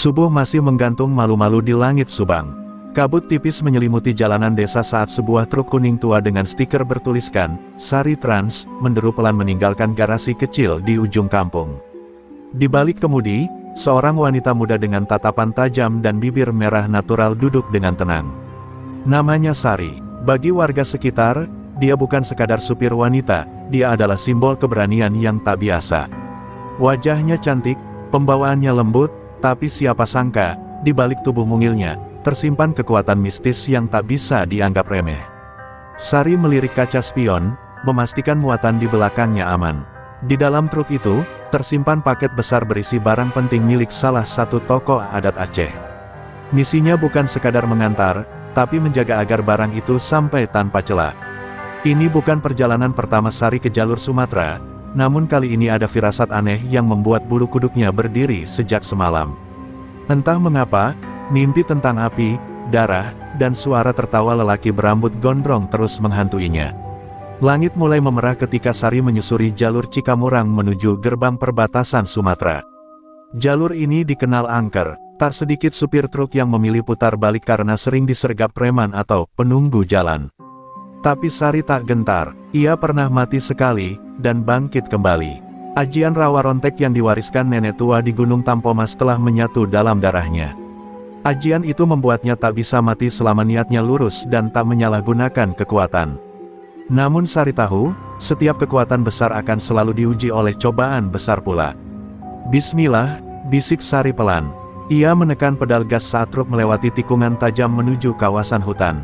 Subuh masih menggantung malu-malu di langit Subang. Kabut tipis menyelimuti jalanan desa saat sebuah truk kuning tua dengan stiker bertuliskan, Sari Trans, menderu pelan meninggalkan garasi kecil di ujung kampung. Di balik kemudi, seorang wanita muda dengan tatapan tajam dan bibir merah natural duduk dengan tenang. Namanya Sari. Bagi warga sekitar, dia bukan sekadar supir wanita, dia adalah simbol keberanian yang tak biasa. Wajahnya cantik, pembawaannya lembut, tapi siapa sangka, di balik tubuh mungilnya, tersimpan kekuatan mistis yang tak bisa dianggap remeh. Sari melirik kaca spion, memastikan muatan di belakangnya aman. Di dalam truk itu, tersimpan paket besar berisi barang penting milik salah satu tokoh adat Aceh. Misinya bukan sekadar mengantar, tapi menjaga agar barang itu sampai tanpa celah. Ini bukan perjalanan pertama Sari ke jalur Sumatera, namun kali ini ada firasat aneh yang membuat bulu kuduknya berdiri sejak semalam. Entah mengapa, mimpi tentang api, darah, dan suara tertawa lelaki berambut gondrong terus menghantuinya. Langit mulai memerah ketika Sari menyusuri jalur Cikamurang menuju gerbang perbatasan Sumatera. Jalur ini dikenal angker, tak sedikit supir truk yang memilih putar balik karena sering disergap preman atau penunggu jalan. Tapi Sari tak gentar, ia pernah mati sekali, dan bangkit kembali. Ajian rawa rontek yang diwariskan nenek tua di Gunung Tampomas telah menyatu dalam darahnya. Ajian itu membuatnya tak bisa mati selama niatnya lurus dan tak menyalahgunakan kekuatan. Namun Sari tahu, setiap kekuatan besar akan selalu diuji oleh cobaan besar pula. Bismillah, bisik Sari pelan. Ia menekan pedal gas saat truk melewati tikungan tajam menuju kawasan hutan.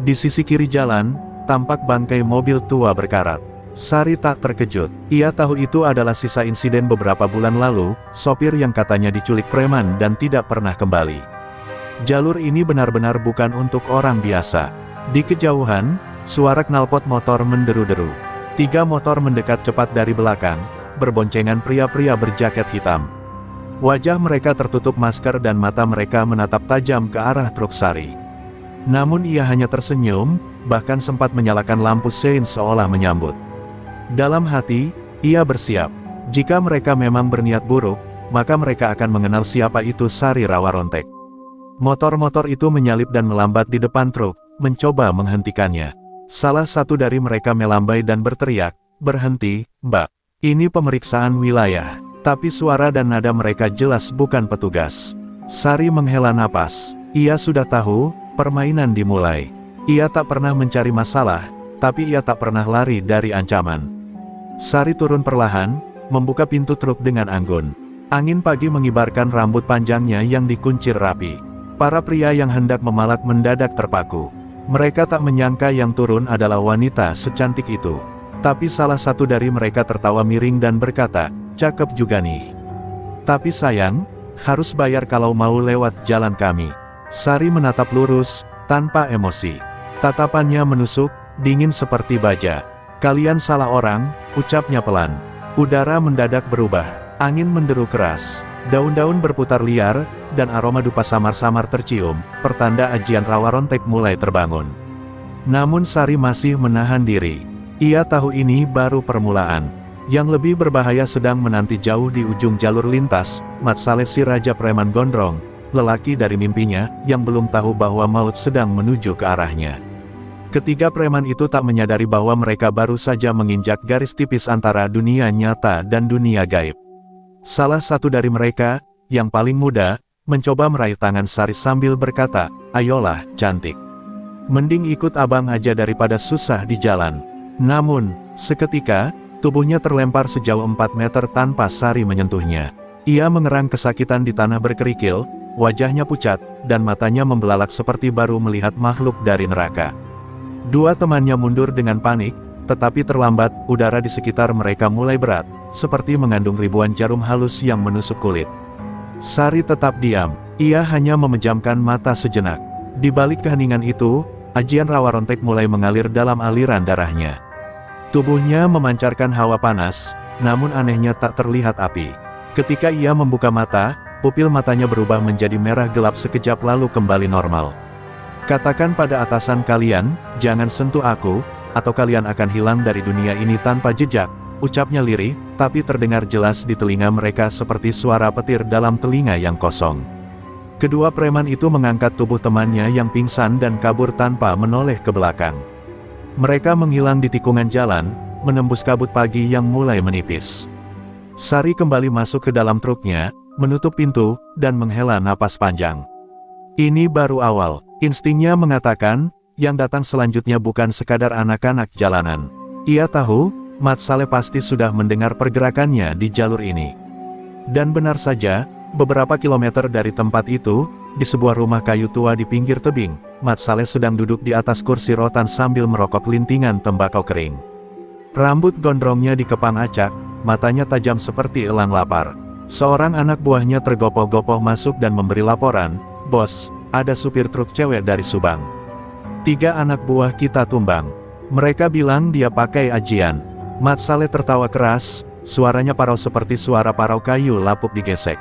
Di sisi kiri jalan, tampak bangkai mobil tua berkarat. Sari tak terkejut. Ia tahu itu adalah sisa insiden beberapa bulan lalu, sopir yang katanya diculik preman dan tidak pernah kembali. Jalur ini benar-benar bukan untuk orang biasa. Di kejauhan, suara knalpot motor menderu-deru. 3 motor mendekat cepat dari belakang, berboncengan pria-pria berjaket hitam. Wajah mereka tertutup masker dan mata mereka menatap tajam ke arah truk Sari. Namun ia hanya tersenyum, bahkan sempat menyalakan lampu sein seolah menyambut. Dalam hati, ia bersiap. Jika mereka memang berniat buruk, maka mereka akan mengenal siapa itu Sari Rawa Rontek. Motor-motor itu menyalip dan melambat di depan truk, mencoba menghentikannya. Salah satu dari mereka melambai dan berteriak, "Berhenti, Mbak. Ini pemeriksaan wilayah." Tapi suara dan nada mereka jelas bukan petugas. Sari menghela napas. Ia sudah tahu, permainan dimulai. Ia tak pernah mencari masalah, tapi ia tak pernah lari dari ancaman. Sari turun perlahan, membuka pintu truk dengan anggun. Angin pagi mengibarkan rambut panjangnya yang dikuncir rapi. Para pria yang hendak memalak mendadak terpaku. Mereka tak menyangka yang turun adalah wanita secantik itu. Tapi salah satu dari mereka tertawa miring dan berkata, "Cakep juga nih. Tapi sayang, harus bayar kalau mau lewat jalan kami." Sari menatap lurus, tanpa emosi. Tatapannya menusuk, dingin seperti baja. "Kalian salah orang," ucapnya pelan. Udara mendadak berubah. Angin menderu keras. Daun-daun berputar liar, dan aroma dupa samar-samar tercium, pertanda ajian rawa rontek mulai terbangun. Namun Sari masih menahan diri. Ia tahu ini baru permulaan. Yang lebih berbahaya sedang menanti jauh di ujung jalur lintas, Mat Saleh si Raja Preman Gondrong, lelaki dari mimpinya, yang belum tahu bahwa maut sedang menuju ke arahnya. Ketiga preman itu tak menyadari bahwa mereka baru saja menginjak garis tipis antara dunia nyata dan dunia gaib. Salah satu dari mereka, yang paling muda, mencoba meraih tangan Sari sambil berkata, "Ayolah, cantik. Mending ikut abang aja daripada susah di jalan." Namun, seketika, tubuhnya terlempar sejauh 4 meter tanpa Sari menyentuhnya. Ia mengerang kesakitan di tanah berkerikil, wajahnya pucat, dan matanya membelalak seperti baru melihat makhluk dari neraka. Dua temannya mundur dengan panik, tetapi terlambat, udara di sekitar mereka mulai berat, seperti mengandung ribuan jarum halus yang menusuk kulit. Sari tetap diam, ia hanya memejamkan mata sejenak. Di balik keheningan itu, ajian rawa rontek mulai mengalir dalam aliran darahnya. Tubuhnya memancarkan hawa panas, namun anehnya tak terlihat api. Ketika ia membuka mata, pupil matanya berubah menjadi merah gelap sekejap lalu kembali normal. "Katakan pada atasan kalian, jangan sentuh aku, atau kalian akan hilang dari dunia ini tanpa jejak," ucapnya lirih, tapi terdengar jelas di telinga mereka seperti suara petir dalam telinga yang kosong. Kedua preman itu mengangkat tubuh temannya yang pingsan dan kabur tanpa menoleh ke belakang. Mereka menghilang di tikungan jalan, menembus kabut pagi yang mulai menipis. Sari kembali masuk ke dalam truknya, menutup pintu, dan menghela napas panjang. Ini baru awal, instingnya mengatakan, yang datang selanjutnya bukan sekadar anak-anak jalanan. Ia tahu, Mat Saleh pasti sudah mendengar pergerakannya di jalur ini. Dan benar saja, beberapa kilometer dari tempat itu, di sebuah rumah kayu tua di pinggir tebing, Mat Saleh sedang duduk di atas kursi rotan sambil merokok lintingan tembakau kering. Rambut gondrongnya dikepang acak, matanya tajam seperti elang lapar. Seorang anak buahnya tergopoh-gopoh masuk dan memberi laporan, "Bos, ada supir truk cewek dari Subang. 3 anak buah kita tumbang. Mereka bilang dia pakai ajian." Mat Saleh tertawa keras, suaranya parau seperti suara parau kayu lapuk digesek.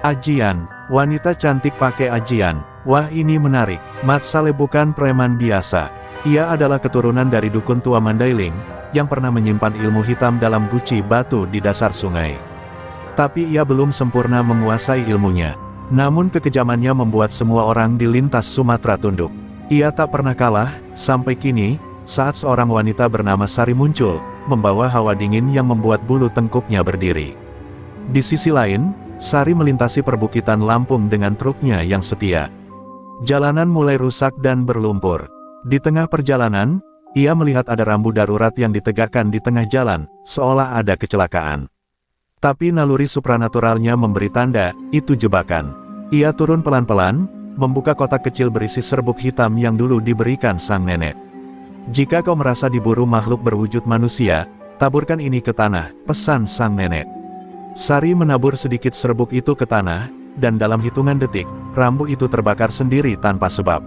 "Ajian, wanita cantik pakai ajian. Wah, ini menarik." Mat Saleh bukan preman biasa. Ia adalah keturunan dari dukun tua Mandailing, yang pernah menyimpan ilmu hitam dalam guci batu di dasar sungai. Tapi ia belum sempurna menguasai ilmunya. Namun kekejamannya membuat semua orang di lintas Sumatera tunduk. Ia tak pernah kalah, sampai kini, saat seorang wanita bernama Sari muncul, membawa hawa dingin yang membuat bulu tengkuknya berdiri. Di sisi lain, Sari melintasi perbukitan Lampung dengan truknya yang setia. Jalanan mulai rusak dan berlumpur. Di tengah perjalanan, ia melihat ada rambu darurat yang ditegakkan di tengah jalan, seolah ada kecelakaan. Tapi naluri supranaturalnya memberi tanda, itu jebakan. Ia turun pelan-pelan, membuka kotak kecil berisi serbuk hitam yang dulu diberikan sang nenek. "Jika kau merasa diburu makhluk berwujud manusia, taburkan ini ke tanah," pesan sang nenek. Sari menabur sedikit serbuk itu ke tanah, dan dalam hitungan detik, rambu itu terbakar sendiri tanpa sebab.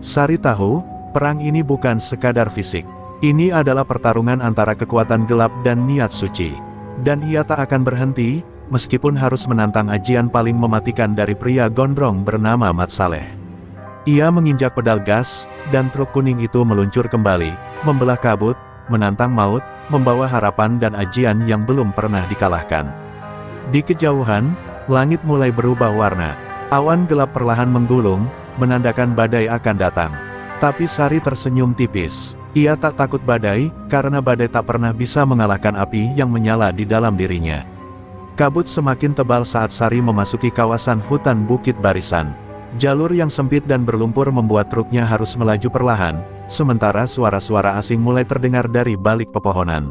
Sari tahu, perang ini bukan sekadar fisik. Ini adalah pertarungan antara kekuatan gelap dan niat suci. Dan ia tak akan berhenti, meskipun harus menantang ajian paling mematikan dari pria gondrong bernama Mat Saleh. Ia menginjak pedal gas, dan truk kuning itu meluncur kembali, membelah kabut, menantang maut, membawa harapan dan ajian yang belum pernah dikalahkan. Di kejauhan, langit mulai berubah warna. Awan gelap perlahan menggulung, menandakan badai akan datang. Tapi Sari tersenyum tipis. Ia tak takut badai, karena badai tak pernah bisa mengalahkan api yang menyala di dalam dirinya. Kabut semakin tebal saat Sari memasuki kawasan hutan Bukit Barisan. Jalur yang sempit dan berlumpur membuat truknya harus melaju perlahan, sementara suara-suara asing mulai terdengar dari balik pepohonan.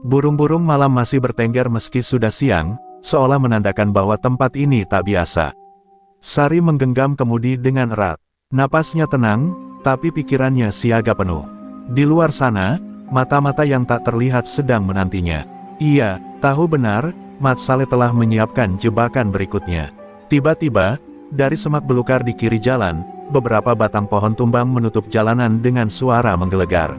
Burung-burung malam masih bertengger meski sudah siang, seolah menandakan bahwa tempat ini tak biasa. Sari menggenggam kemudi dengan erat. Napasnya tenang, tapi pikirannya siaga penuh. Di luar sana, mata-mata yang tak terlihat sedang menantinya. Ia tahu benar, Mat Saleh telah menyiapkan jebakan berikutnya. Tiba-tiba, dari semak belukar di kiri jalan, beberapa batang pohon tumbang menutup jalanan dengan suara menggelegar.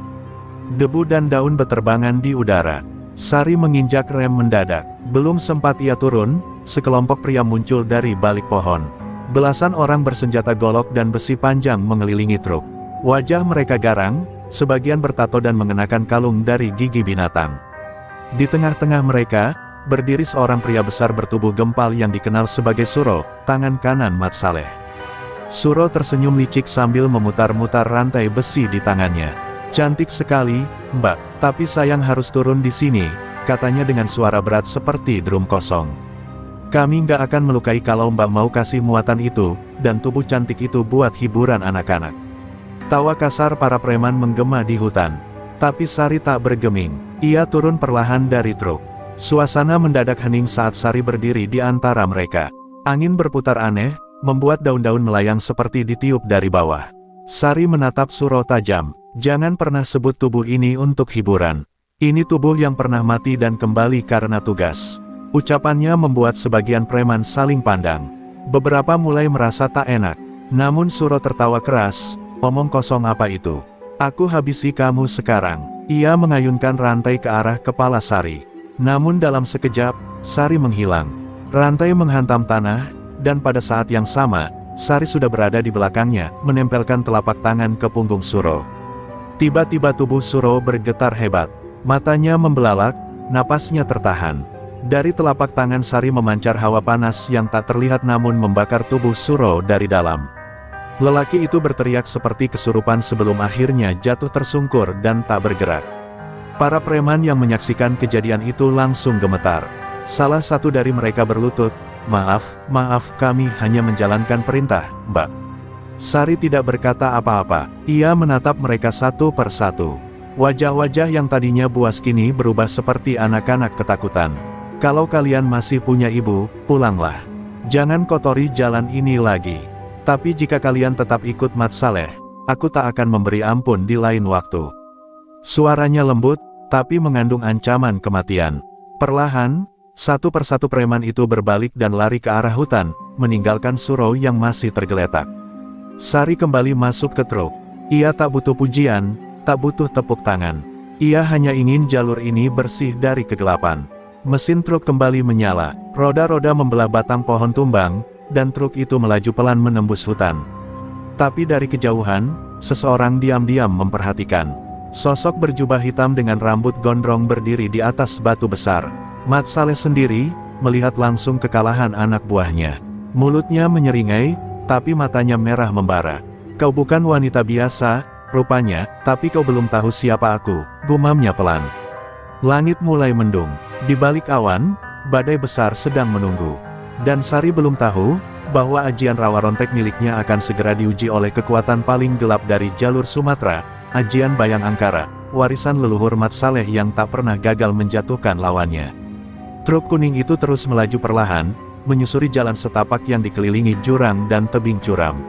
Debu dan daun beterbangan di udara. Sari menginjak rem mendadak. Belum sempat ia turun, sekelompok pria muncul dari balik pohon. Belasan orang bersenjata golok dan besi panjang mengelilingi truk. Wajah mereka garang, sebagian bertato dan mengenakan kalung dari gigi binatang. Di tengah-tengah mereka, berdiri seorang pria besar bertubuh gempal yang dikenal sebagai Suro, tangan kanan Mat Saleh. Suro tersenyum licik sambil memutar-mutar rantai besi di tangannya. "Cantik sekali, Mbak, tapi sayang harus turun di sini," katanya dengan suara berat seperti drum kosong. "Kami nggak akan melukai kalau Mbak mau kasih muatan itu, dan tubuh cantik itu buat hiburan anak-anak." Tawa kasar para preman menggema di hutan. Tapi Sari tak bergeming. Ia turun perlahan dari truk. Suasana mendadak hening saat Sari berdiri di antara mereka. Angin berputar aneh, membuat daun-daun melayang seperti ditiup dari bawah. Sari menatap Suro tajam. "Jangan pernah sebut tubuh ini untuk hiburan. Ini tubuh yang pernah mati dan kembali karena tugas." Ucapannya membuat sebagian preman saling pandang. Beberapa mulai merasa tak enak. Namun Suro tertawa keras, "Omong kosong apa itu? Aku habisi kamu sekarang." Ia mengayunkan rantai ke arah kepala Sari. Namun dalam sekejap, Sari menghilang. Rantai menghantam tanah, dan pada saat yang sama, Sari sudah berada di belakangnya, menempelkan telapak tangan ke punggung Suro. Tiba-tiba tubuh Suro bergetar hebat. Matanya membelalak, napasnya tertahan. Dari telapak tangan Sari memancar hawa panas yang tak terlihat namun membakar tubuh Suro dari dalam. Lelaki itu berteriak seperti kesurupan sebelum akhirnya jatuh tersungkur dan tak bergerak. Para preman yang menyaksikan kejadian itu langsung gemetar. Salah satu dari mereka berlutut, maaf, kami hanya menjalankan perintah, Mbak." Sari tidak berkata apa-apa, ia menatap mereka satu persatu. Wajah-wajah yang tadinya buas kini berubah seperti anak-anak ketakutan. "Kalau kalian masih punya ibu, pulanglah. Jangan kotori jalan ini lagi. Tapi jika kalian tetap ikut Mat Saleh, aku tak akan memberi ampun di lain waktu." Suaranya lembut, tapi mengandung ancaman kematian. Perlahan, satu persatu preman itu berbalik dan lari ke arah hutan, meninggalkan Suro yang masih tergeletak. Sari kembali masuk ke truk. Ia tak butuh pujian, tak butuh tepuk tangan. Ia hanya ingin jalur ini bersih dari kegelapan. Mesin truk kembali menyala, roda-roda membelah batang pohon tumbang, dan truk itu melaju pelan menembus hutan. Tapi dari kejauhan, seseorang diam-diam memperhatikan. Sosok berjubah hitam dengan rambut gondrong berdiri di atas batu besar. Mat Saleh sendiri, melihat langsung kekalahan anak buahnya. Mulutnya menyeringai, tapi matanya merah membara. "Kau bukan wanita biasa, rupanya, tapi kau belum tahu siapa aku," gumamnya pelan. Langit mulai mendung. Di balik awan, badai besar sedang menunggu. Dan Sari belum tahu, bahwa ajian rawa rontek miliknya akan segera diuji oleh kekuatan paling gelap dari jalur Sumatera, ajian Bayang Angkara, warisan leluhur Mat Saleh yang tak pernah gagal menjatuhkan lawannya. Truk kuning itu terus melaju perlahan, menyusuri jalan setapak yang dikelilingi jurang dan tebing curam.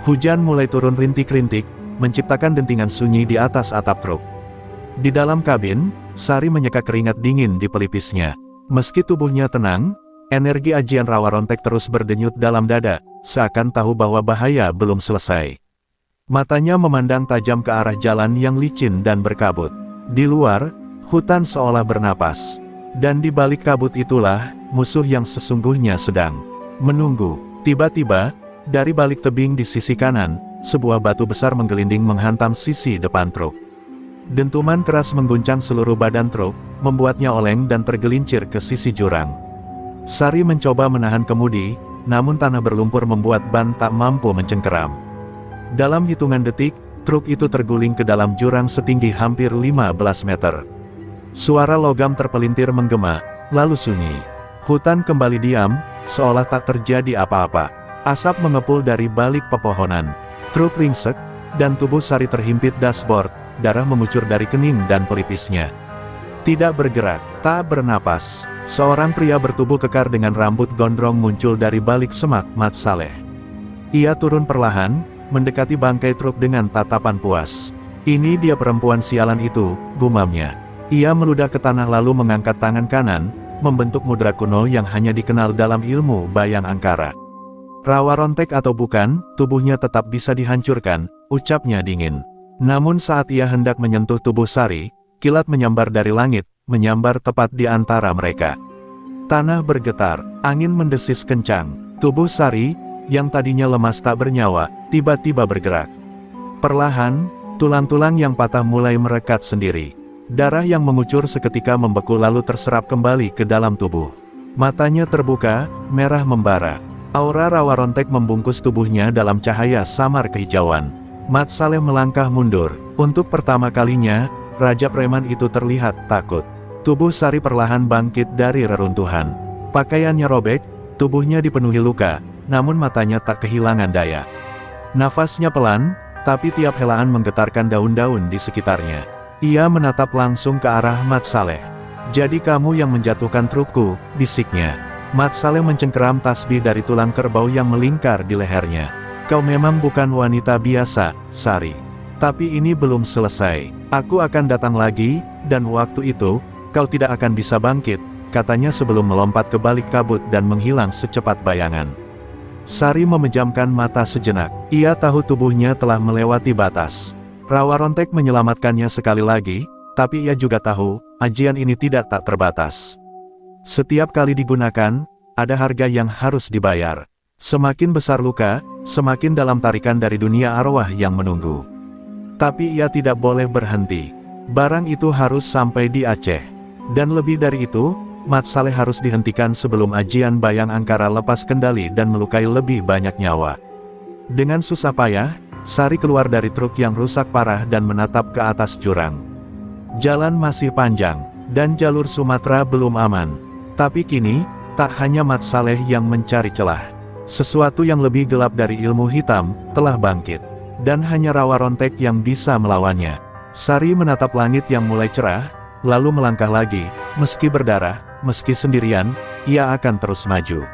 Hujan mulai turun rintik-rintik, menciptakan dentingan sunyi di atas atap truk. Di dalam kabin, Sari menyeka keringat dingin di pelipisnya. Meski tubuhnya tenang, energi ajian rawa rontek terus berdenyut dalam dada, seakan tahu bahwa bahaya belum selesai. Matanya memandang tajam ke arah jalan yang licin dan berkabut. Di luar, hutan seolah bernapas. Dan di balik kabut itulah, musuh yang sesungguhnya sedang menunggu. Tiba-tiba, dari balik tebing di sisi kanan, sebuah batu besar menggelinding menghantam sisi depan truk. Dentuman keras mengguncang seluruh badan truk, membuatnya oleng dan tergelincir ke sisi jurang. Sari mencoba menahan kemudi, namun tanah berlumpur membuat ban tak mampu mencengkeram. Dalam hitungan detik, truk itu terguling ke dalam jurang setinggi hampir 15 meter. Suara logam terpelintir menggema, lalu sunyi. Hutan kembali diam, seolah tak terjadi apa-apa. Asap mengepul dari balik pepohonan. Truk ringsek, dan tubuh Sari terhimpit dashboard, darah mengucur dari kening dan pelipisnya. Tidak bergerak, tak bernapas. Seorang pria bertubuh kekar dengan rambut gondrong muncul dari balik semak Mat Saleh. Ia turun perlahan, mendekati bangkai truk dengan tatapan puas. "Ini dia perempuan sialan itu," gumamnya. Ia meludah ke tanah lalu mengangkat tangan kanan, membentuk mudra kuno yang hanya dikenal dalam ilmu Bayang Angkara. "Rawa rontek atau bukan, tubuhnya tetap bisa dihancurkan," ucapnya dingin. Namun saat ia hendak menyentuh tubuh Sari, kilat menyambar dari langit, menyambar tepat di antara mereka. Tanah bergetar, angin mendesis kencang. Tubuh Sari, yang tadinya lemas tak bernyawa, tiba-tiba bergerak. Perlahan, tulang-tulang yang patah mulai merekat sendiri. Darah yang mengucur seketika membeku lalu terserap kembali ke dalam tubuh. Matanya terbuka, merah membara. Aura rawa rontek membungkus tubuhnya dalam cahaya samar kehijauan. Mat Saleh melangkah mundur. Untuk pertama kalinya, Raja Preman itu terlihat takut. Tubuh Sari perlahan bangkit dari reruntuhan. Pakaiannya robek, tubuhnya dipenuhi luka, namun matanya tak kehilangan daya. Nafasnya pelan, tapi tiap helaan menggetarkan daun-daun di sekitarnya. Ia menatap langsung ke arah Mat Saleh. "Jadi kamu yang menjatuhkan trukku," bisiknya. Mat Saleh mencengkeram tasbih dari tulang kerbau yang melingkar di lehernya. "Kau memang bukan wanita biasa, Sari. Tapi ini belum selesai. Aku akan datang lagi, dan waktu itu, kau tidak akan bisa bangkit," katanya sebelum melompat ke balik kabut dan menghilang secepat bayangan. Sari memejamkan mata sejenak. Ia tahu tubuhnya telah melewati batas. Rawa rontek menyelamatkannya sekali lagi, tapi ia juga tahu, ajian ini tidak tak terbatas. Setiap kali digunakan, ada harga yang harus dibayar. Semakin besar luka, semakin dalam tarikan dari dunia arwah yang menunggu. Tapi ia tidak boleh berhenti. Barang itu harus sampai di Aceh. Dan lebih dari itu, Mat Saleh harus dihentikan sebelum ajian bayang angkara lepas kendali dan melukai lebih banyak nyawa. Dengan susah payah, Sari keluar dari truk yang rusak parah dan menatap ke atas jurang. Jalan masih panjang, dan jalur Sumatera belum aman. Tapi kini, tak hanya Mat Saleh yang mencari celah. Sesuatu yang lebih gelap dari ilmu hitam, telah bangkit. Dan hanya Rawa Rontek yang bisa melawannya. Sari menatap langit yang mulai cerah, lalu melangkah lagi. Meski berdarah, meski sendirian, ia akan terus maju.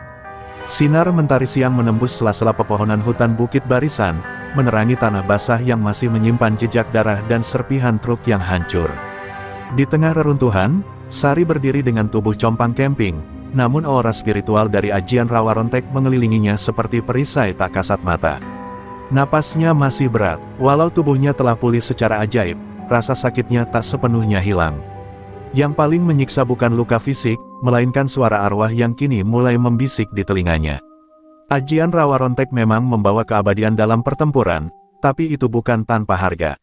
Sinar mentari siang menembus sela-sela pepohonan hutan bukit barisan, menerangi tanah basah yang masih menyimpan jejak darah dan serpihan truk yang hancur. Di tengah reruntuhan, Sari berdiri dengan tubuh compang camping. Namun aura spiritual dari ajian Rawa Rontek mengelilinginya seperti perisai tak kasat mata. Napasnya masih berat, walau tubuhnya telah pulih secara ajaib, rasa sakitnya tak sepenuhnya hilang. Yang paling menyiksa bukan luka fisik, melainkan suara arwah yang kini mulai membisik di telinganya. Ajian Rawa Rontek memang membawa keabadian dalam pertempuran, tapi itu bukan tanpa harga.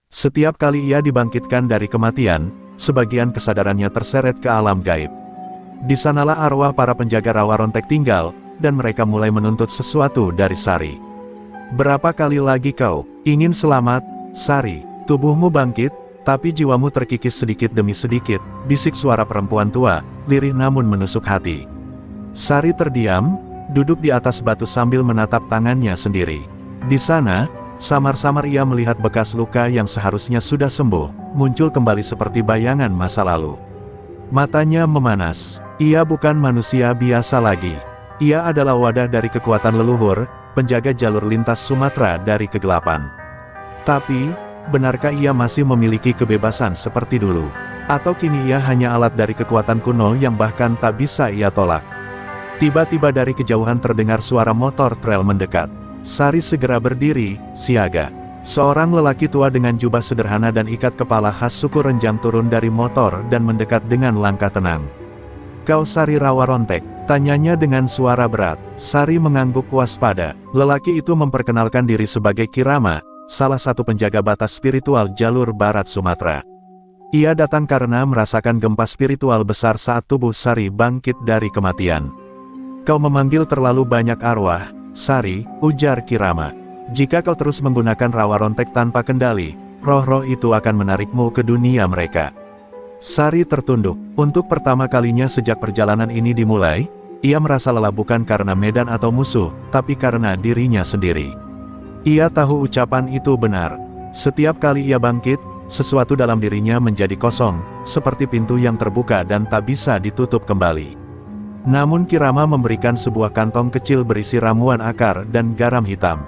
Setiap kali ia dibangkitkan dari kematian, sebagian kesadarannya terseret ke alam gaib. Di sanalah arwah para penjaga Rawa Rontek tinggal, dan mereka mulai menuntut sesuatu dari Sari. Berapa kali lagi kau ingin selamat, Sari? Tubuhmu bangkit, tapi jiwamu terkikis sedikit demi sedikit, bisik suara perempuan tua, lirih namun menusuk hati. Sari terdiam, duduk di atas batu sambil menatap tangannya sendiri. Di sana, samar-samar ia melihat bekas luka yang seharusnya sudah sembuh, muncul kembali seperti bayangan masa lalu. Matanya memanas. Ia bukan manusia biasa lagi. Ia adalah wadah dari kekuatan leluhur, penjaga jalur lintas Sumatera dari kegelapan. Tapi, benarkah ia masih memiliki kebebasan seperti dulu? Atau kini ia hanya alat dari kekuatan kuno yang bahkan tak bisa ia tolak? Tiba-tiba dari kejauhan terdengar suara motor trail mendekat. Sari segera berdiri, siaga. Seorang lelaki tua dengan jubah sederhana dan ikat kepala khas suku Renjang turun dari motor dan mendekat dengan langkah tenang. "Kau Sari Rawa Rontek?" tanyanya dengan suara berat. Sari mengangguk waspada. Lelaki itu memperkenalkan diri sebagai Kirama, salah satu penjaga batas spiritual jalur barat Sumatera. Ia datang karena merasakan gempa spiritual besar saat tubuh Sari bangkit dari kematian. "Kau memanggil terlalu banyak arwah, Sari," ujar Kirama. "Jika kau terus menggunakan Rawa Rontek tanpa kendali, roh-roh itu akan menarikmu ke dunia mereka." Sari tertunduk. Untuk pertama kalinya sejak perjalanan ini dimulai, ia merasa lelah bukan karena medan atau musuh, tapi karena dirinya sendiri. Ia tahu ucapan itu benar. Setiap kali ia bangkit, sesuatu dalam dirinya menjadi kosong, seperti pintu yang terbuka dan tak bisa ditutup kembali. Namun Kirama memberikan sebuah kantong kecil berisi ramuan akar dan garam hitam.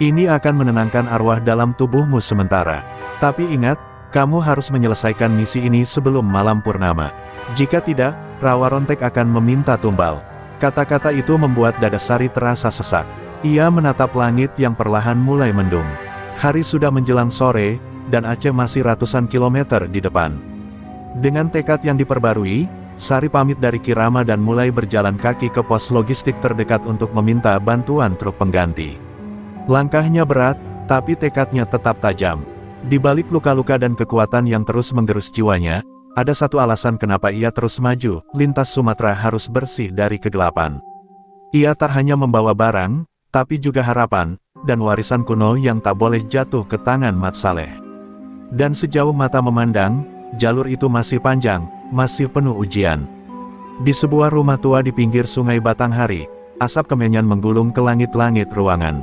"Ini akan menenangkan arwah dalam tubuhmu sementara. Tapi ingat, kamu harus menyelesaikan misi ini sebelum malam purnama. Jika tidak, Rawa Rontek akan meminta tumbal." Kata-kata itu membuat dada Sari terasa sesak. Ia menatap langit yang perlahan mulai mendung. Hari sudah menjelang sore, dan Aceh masih ratusan kilometer di depan. Dengan tekad yang diperbarui, Sari pamit dari Kirama dan mulai berjalan kaki ke pos logistik terdekat untuk meminta bantuan truk pengganti. Langkahnya berat, tapi tekadnya tetap tajam. Di balik luka-luka dan kekuatan yang terus menggerus jiwanya, ada satu alasan kenapa ia terus maju. Lintas Sumatera harus bersih dari kegelapan. Ia tak hanya membawa barang, tapi juga harapan, dan warisan kuno yang tak boleh jatuh ke tangan Mat Saleh. Dan sejauh mata memandang, jalur itu masih panjang, masih penuh ujian. Di sebuah rumah tua di pinggir sungai Batanghari, asap kemenyan menggulung ke langit-langit ruangan.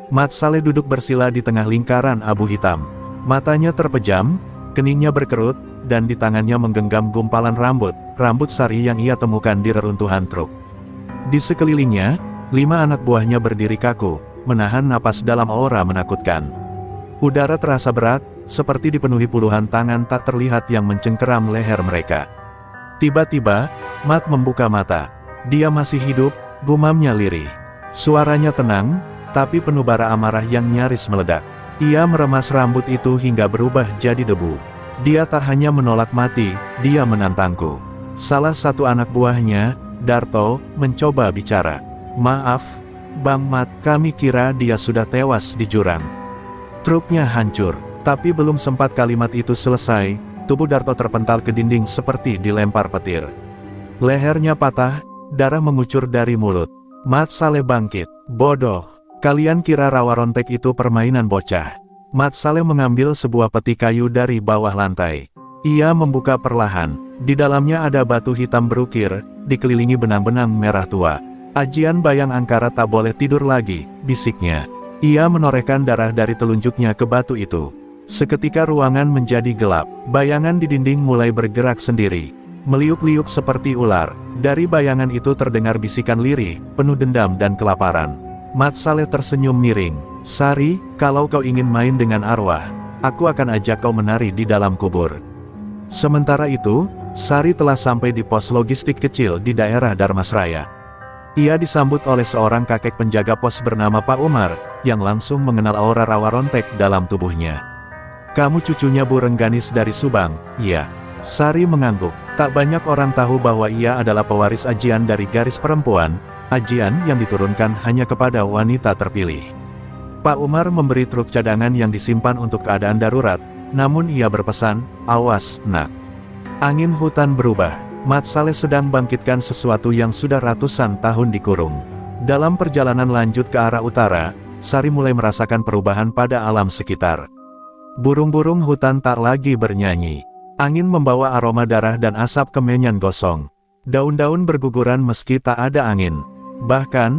Mat Saleh duduk bersila di tengah lingkaran abu hitam. Matanya terpejam, keningnya berkerut, dan di tangannya menggenggam gumpalan rambut Sari yang ia temukan di reruntuhan truk. Di sekelilingnya, 5 anak buahnya berdiri kaku, menahan napas dalam aura menakutkan. Udara terasa berat, seperti dipenuhi puluhan tangan tak terlihat yang mencengkeram leher mereka. Tiba-tiba, Mat membuka mata. Dia masih hidup, gumamnya lirih. Suaranya tenang, tapi penuh bara amarah yang nyaris meledak. Ia meremas rambut itu hingga berubah jadi debu. Dia tak hanya menolak mati, dia menantangku. Salah satu anak buahnya, Darto, mencoba bicara. "Maaf, Bang Mat, kami kira dia sudah tewas di jurang." Truknya hancur, tapi belum sempat kalimat itu selesai, tubuh Darto terpental ke dinding seperti dilempar petir. Lehernya patah, darah mengucur dari mulut. Mat Saleh bangkit. Bodoh. Kalian kira rawa rontek itu permainan bocah. Mat Saleh mengambil sebuah peti kayu dari bawah lantai. Ia membuka perlahan. Di dalamnya ada batu hitam berukir, dikelilingi benang-benang merah tua. Ajian Bayang Angkara tak boleh tidur lagi, bisiknya. Ia menorehkan darah dari telunjuknya ke batu itu. Seketika ruangan menjadi gelap. Bayangan di dinding mulai bergerak sendiri. Meliuk-liuk seperti ular. Dari bayangan itu terdengar bisikan lirih, penuh dendam dan kelaparan. Mat Saleh tersenyum miring. Sari, kalau kau ingin main dengan arwah, aku akan ajak kau menari di dalam kubur. Sementara itu, Sari telah sampai di pos logistik kecil di daerah Darmasraya. Ia disambut oleh seorang kakek penjaga pos bernama Pak Umar, yang langsung mengenal aura rawa rontek dalam tubuhnya. Kamu cucunya Bu Rengganis dari Subang, iya. Sari mengangguk. Tak banyak orang tahu bahwa ia adalah pewaris ajian dari garis perempuan, ajian yang diturunkan hanya kepada wanita terpilih. Pak Umar memberi truk cadangan yang disimpan untuk keadaan darurat, namun ia berpesan, awas, nak. Angin hutan berubah. Mat Saleh sedang bangkitkan sesuatu yang sudah ratusan tahun dikurung. Dalam perjalanan lanjut ke arah utara, Sari mulai merasakan perubahan pada alam sekitar. Burung-burung hutan tak lagi bernyanyi. Angin membawa aroma darah dan asap kemenyan gosong. Daun-daun berguguran meski tak ada angin. Bahkan,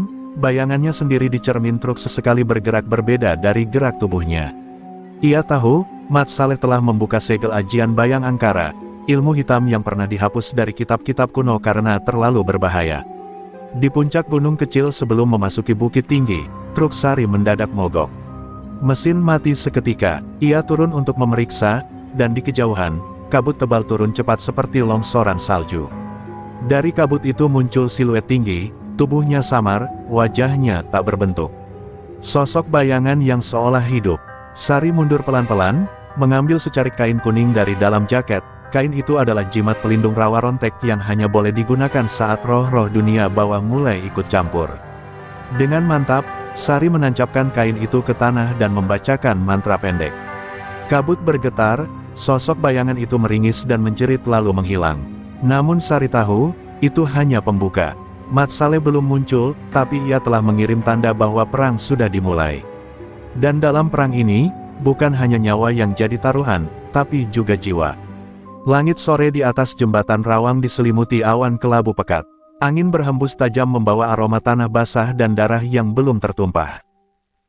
bayangannya sendiri di cermin truk sesekali bergerak berbeda dari gerak tubuhnya. Ia tahu, Mat Saleh telah membuka segel ajian Bayang Angkara, ilmu hitam yang pernah dihapus dari kitab-kitab kuno karena terlalu berbahaya. Di puncak gunung kecil sebelum memasuki bukit tinggi, truk Sari mendadak mogok. Mesin mati seketika, ia turun untuk memeriksa, dan di kejauhan, kabut tebal turun cepat seperti longsoran salju. Dari kabut itu muncul siluet tinggi, tubuhnya samar, wajahnya tak berbentuk. Sosok bayangan yang seolah hidup. Sari mundur pelan-pelan, mengambil secarik kain kuning dari dalam jaket. Kain itu adalah jimat pelindung rawa rontek yang hanya boleh digunakan saat roh-roh dunia bawah mulai ikut campur. Dengan mantap, Sari menancapkan kain itu ke tanah dan membacakan mantra pendek. Kabut bergetar, sosok bayangan itu meringis dan menjerit lalu menghilang. Namun Sari tahu, itu hanya pembuka. Mat Saleh belum muncul, tapi ia telah mengirim tanda bahwa perang sudah dimulai. Dan dalam perang ini, bukan hanya nyawa yang jadi taruhan, tapi juga jiwa. Langit sore di atas jembatan Rawang diselimuti awan kelabu pekat. Angin berhembus tajam membawa aroma tanah basah dan darah yang belum tertumpah.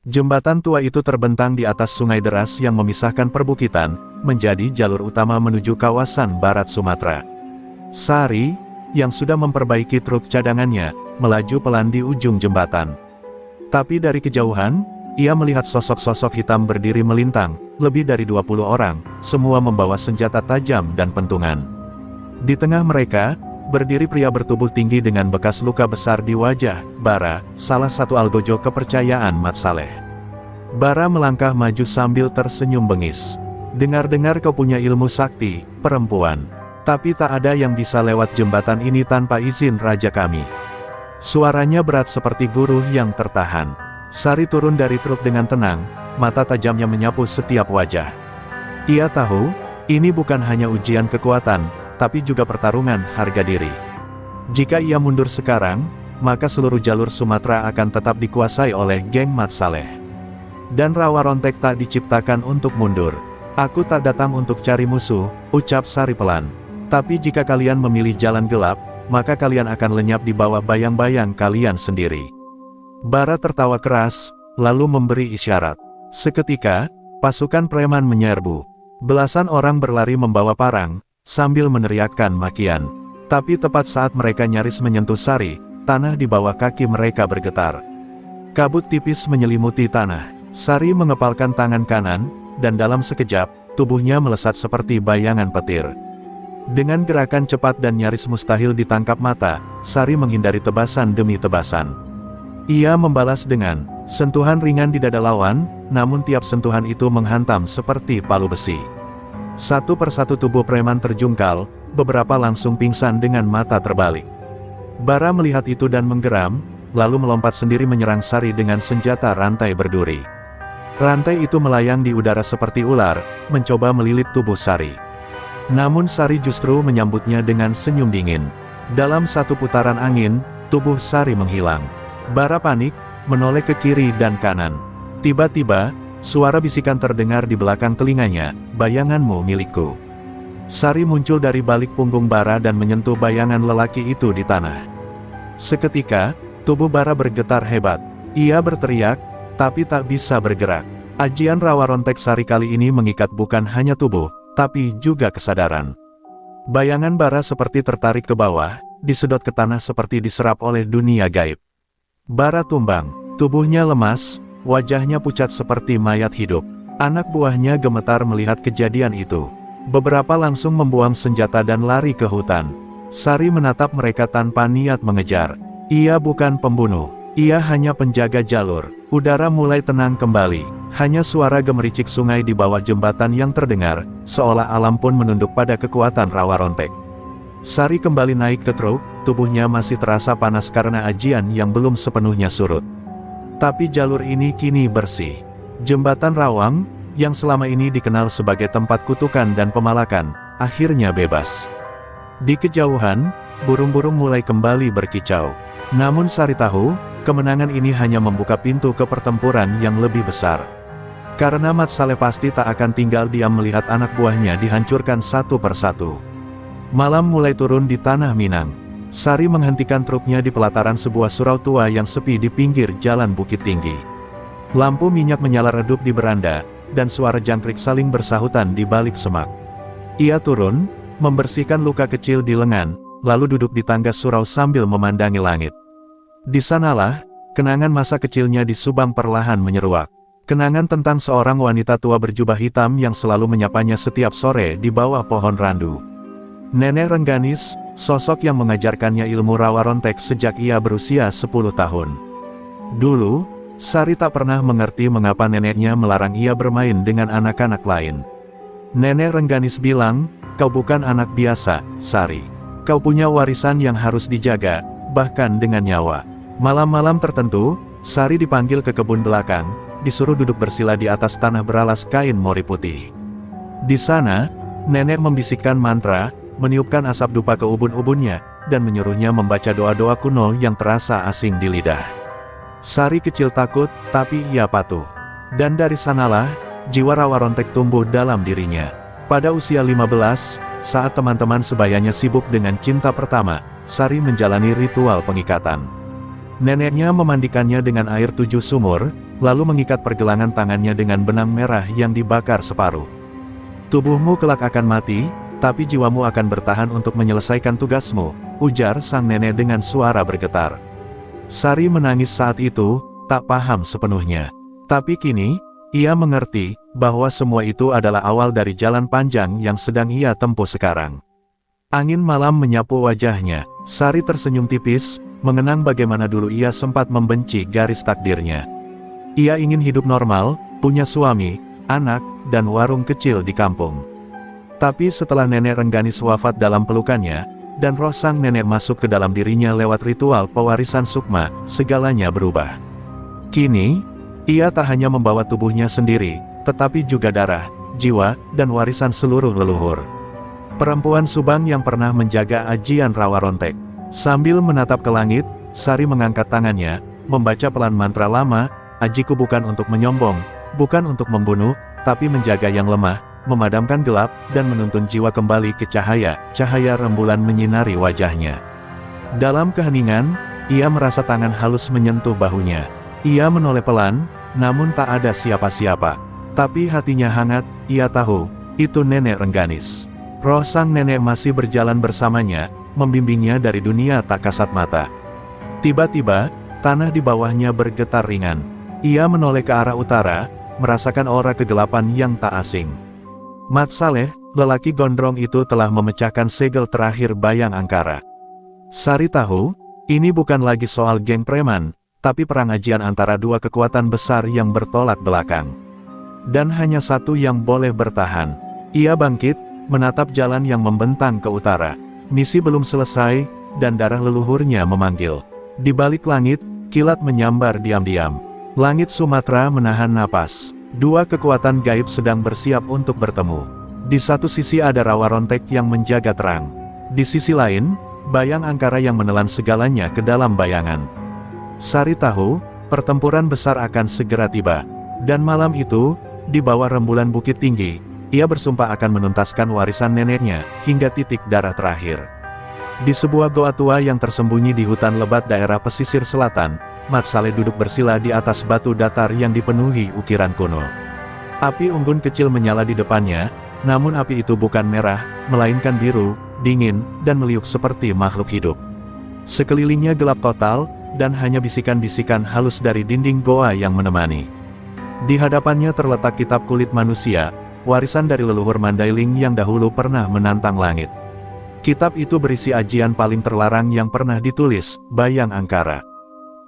Jembatan tua itu terbentang di atas sungai deras yang memisahkan perbukitan, menjadi jalur utama menuju kawasan barat Sumatera. Sari, yang sudah memperbaiki truk cadangannya, melaju pelan di ujung jembatan. Tapi dari kejauhan, ia melihat sosok-sosok hitam berdiri melintang, lebih dari 20 orang, semua membawa senjata tajam dan pentungan. Di tengah mereka, berdiri pria bertubuh tinggi dengan bekas luka besar di wajah, Bara, salah satu algojo kepercayaan Mat Saleh. Bara melangkah maju sambil tersenyum bengis. Dengar-dengar kau punya ilmu sakti, perempuan. Tapi tak ada yang bisa lewat jembatan ini tanpa izin raja kami. Suaranya berat seperti guru yang tertahan. Sari turun dari truk dengan tenang, mata tajamnya menyapu setiap wajah. Ia tahu, ini bukan hanya ujian kekuatan, tapi juga pertarungan harga diri. Jika ia mundur sekarang, maka seluruh jalur Sumatera akan tetap dikuasai oleh geng Mat Saleh. Dan rawa rontek tak diciptakan untuk mundur. Aku tak datang untuk cari musuh, ucap Sari pelan. Tapi jika kalian memilih jalan gelap, maka kalian akan lenyap di bawah bayang-bayang kalian sendiri. Bara tertawa keras, lalu memberi isyarat. Seketika, pasukan preman menyerbu. Belasan orang berlari membawa parang, sambil meneriakkan makian. Tapi tepat saat mereka nyaris menyentuh Sari, tanah di bawah kaki mereka bergetar. Kabut tipis menyelimuti tanah. Sari mengepalkan tangan kanan, dan dalam sekejap, tubuhnya melesat seperti bayangan petir. Dengan gerakan cepat dan nyaris mustahil ditangkap mata, Sari menghindari tebasan demi tebasan. Ia membalas dengan sentuhan ringan di dada lawan, namun tiap sentuhan itu menghantam seperti palu besi. Satu persatu tubuh preman terjungkal, beberapa langsung pingsan dengan mata terbalik. Bara melihat itu dan menggeram, lalu melompat sendiri menyerang Sari dengan senjata rantai berduri. Rantai itu melayang di udara seperti ular, mencoba melilit tubuh Sari. Namun Sari justru menyambutnya dengan senyum dingin. Dalam satu putaran angin, tubuh Sari menghilang. Bara panik, menoleh ke kiri dan kanan. Tiba-tiba, suara bisikan terdengar di belakang telinganya, "Bayanganmu milikku." Sari muncul dari balik punggung Bara dan menyentuh bayangan lelaki itu di tanah. Seketika, tubuh Bara bergetar hebat. Ia berteriak, tapi tak bisa bergerak. Ajian Rawa Rontek Sari kali ini mengikat bukan hanya tubuh, tapi juga kesadaran. Bayangan Bara seperti tertarik ke bawah, disedot ke tanah seperti diserap oleh dunia gaib. Bara tumbang, tubuhnya lemas, wajahnya pucat seperti mayat hidup. Anak buahnya gemetar melihat kejadian itu. Beberapa langsung membuang senjata dan lari ke hutan. Sari menatap mereka tanpa niat mengejar. Ia bukan pembunuh, ia hanya penjaga jalur. Udara mulai tenang kembali. Hanya suara gemericik sungai di bawah jembatan yang terdengar, seolah alam pun menunduk pada kekuatan Rawa Rontek. Sari kembali naik ke truk, tubuhnya masih terasa panas karena ajian yang belum sepenuhnya surut. Tapi jalur ini kini bersih. Jembatan Rawang, yang selama ini dikenal sebagai tempat kutukan dan pemalakan, akhirnya bebas. Di kejauhan, burung-burung mulai kembali berkicau. Namun Sari tahu, kemenangan ini hanya membuka pintu ke pertempuran yang lebih besar. Karena Mat Saleh pasti tak akan tinggal diam melihat anak buahnya dihancurkan satu persatu. Malam mulai turun di Tanah Minang. Sari menghentikan truknya di pelataran sebuah surau tua yang sepi di pinggir jalan Bukit Tinggi. Lampu minyak menyala redup di beranda, dan suara jangkrik saling bersahutan di balik semak. Ia turun, membersihkan luka kecil di lengan, lalu duduk di tangga surau sambil memandangi langit. Di sanalah, kenangan masa kecilnya di Subang perlahan menyeruak. Kenangan tentang seorang wanita tua berjubah hitam yang selalu menyapanya setiap sore di bawah pohon randu. Nenek Rengganis, sosok yang mengajarkannya ilmu Rawa Rontek sejak ia berusia 10 tahun. Dulu, Sari tak pernah mengerti mengapa neneknya melarang ia bermain dengan anak-anak lain. Nenek Rengganis bilang, "Kau bukan anak biasa, Sari. Kau punya warisan yang harus dijaga, bahkan dengan nyawa." Malam-malam tertentu, Sari dipanggil ke kebun belakang, disuruh duduk bersila di atas tanah beralas kain mori putih. Di sana, nenek membisikkan mantra, meniupkan asap dupa ke ubun-ubunnya, dan menyuruhnya membaca doa-doa kuno yang terasa asing di lidah. Sari kecil takut, tapi ia patuh. Dan dari sanalah, jiwa Rawa Rontek tumbuh dalam dirinya. Pada usia 15, saat teman-teman sebayanya sibuk dengan cinta pertama, Sari menjalani ritual pengikatan. Neneknya memandikannya dengan air 7 sumur, lalu mengikat pergelangan tangannya dengan benang merah yang dibakar separuh. "Tubuhmu kelak akan mati, tapi jiwamu akan bertahan untuk menyelesaikan tugasmu," ujar sang nenek dengan suara bergetar. Sari menangis saat itu, tak paham sepenuhnya. Tapi kini, ia mengerti, bahwa semua itu adalah awal dari jalan panjang yang sedang ia tempuh sekarang. Angin malam menyapu wajahnya, Sari tersenyum tipis, mengenang bagaimana dulu ia sempat membenci garis takdirnya. Ia ingin hidup normal, punya suami, anak, dan warung kecil di kampung. Tapi setelah nenek Rengganis wafat dalam pelukannya, dan roh sang nenek masuk ke dalam dirinya lewat ritual pewarisan sukma, segalanya berubah. Kini, ia tak hanya membawa tubuhnya sendiri, tetapi juga darah, jiwa, dan warisan seluruh leluhur. Perempuan Subang yang pernah menjaga ajian Rawa Rontek. Sambil menatap ke langit, Sari mengangkat tangannya, membaca pelan mantra lama, "Ajiku bukan untuk menyombong, bukan untuk membunuh, tapi menjaga yang lemah, memadamkan gelap, dan menuntun jiwa kembali ke cahaya." Cahaya rembulan menyinari wajahnya. Dalam keheningan, ia merasa tangan halus menyentuh bahunya. Ia menoleh pelan, namun tak ada siapa-siapa. Tapi hatinya hangat, ia tahu, itu nenek Rengganis. Roh sang nenek masih berjalan bersamanya, membimbingnya dari dunia tak kasat mata. Tiba-tiba, tanah di bawahnya bergetar ringan. Ia menoleh ke arah utara, merasakan aura kegelapan yang tak asing. Mat Saleh, lelaki gondrong itu telah memecahkan segel terakhir Bayang Angkara. Sari tahu, ini bukan lagi soal geng preman, tapi perang ajian antara dua kekuatan besar yang bertolak belakang. Dan hanya satu yang boleh bertahan. Ia bangkit, menatap jalan yang membentang ke utara. Misi belum selesai, dan darah leluhurnya memanggil. Di balik langit, kilat menyambar diam-diam. Langit Sumatera menahan napas. Dua kekuatan gaib sedang bersiap untuk bertemu. Di satu sisi ada rawa rontek yang menjaga terang. Di sisi lain, bayang angkara yang menelan segalanya ke dalam bayangan. Sari tahu, pertempuran besar akan segera tiba. Dan malam itu, di bawah rembulan bukit tinggi, ia bersumpah akan menuntaskan warisan neneknya, hingga titik darah terakhir. Di sebuah goa tua yang tersembunyi di hutan lebat daerah pesisir selatan, Mat Saleh duduk bersila di atas batu datar yang dipenuhi ukiran kuno. Api unggun kecil menyala di depannya, namun api itu bukan merah, melainkan biru, dingin, dan meliuk seperti makhluk hidup. Sekelilingnya gelap total, dan hanya bisikan-bisikan halus dari dinding goa yang menemani. Di hadapannya terletak kitab kulit manusia, warisan dari leluhur Mandailing yang dahulu pernah menantang langit. Kitab itu berisi ajian paling terlarang yang pernah ditulis, bayang angkara.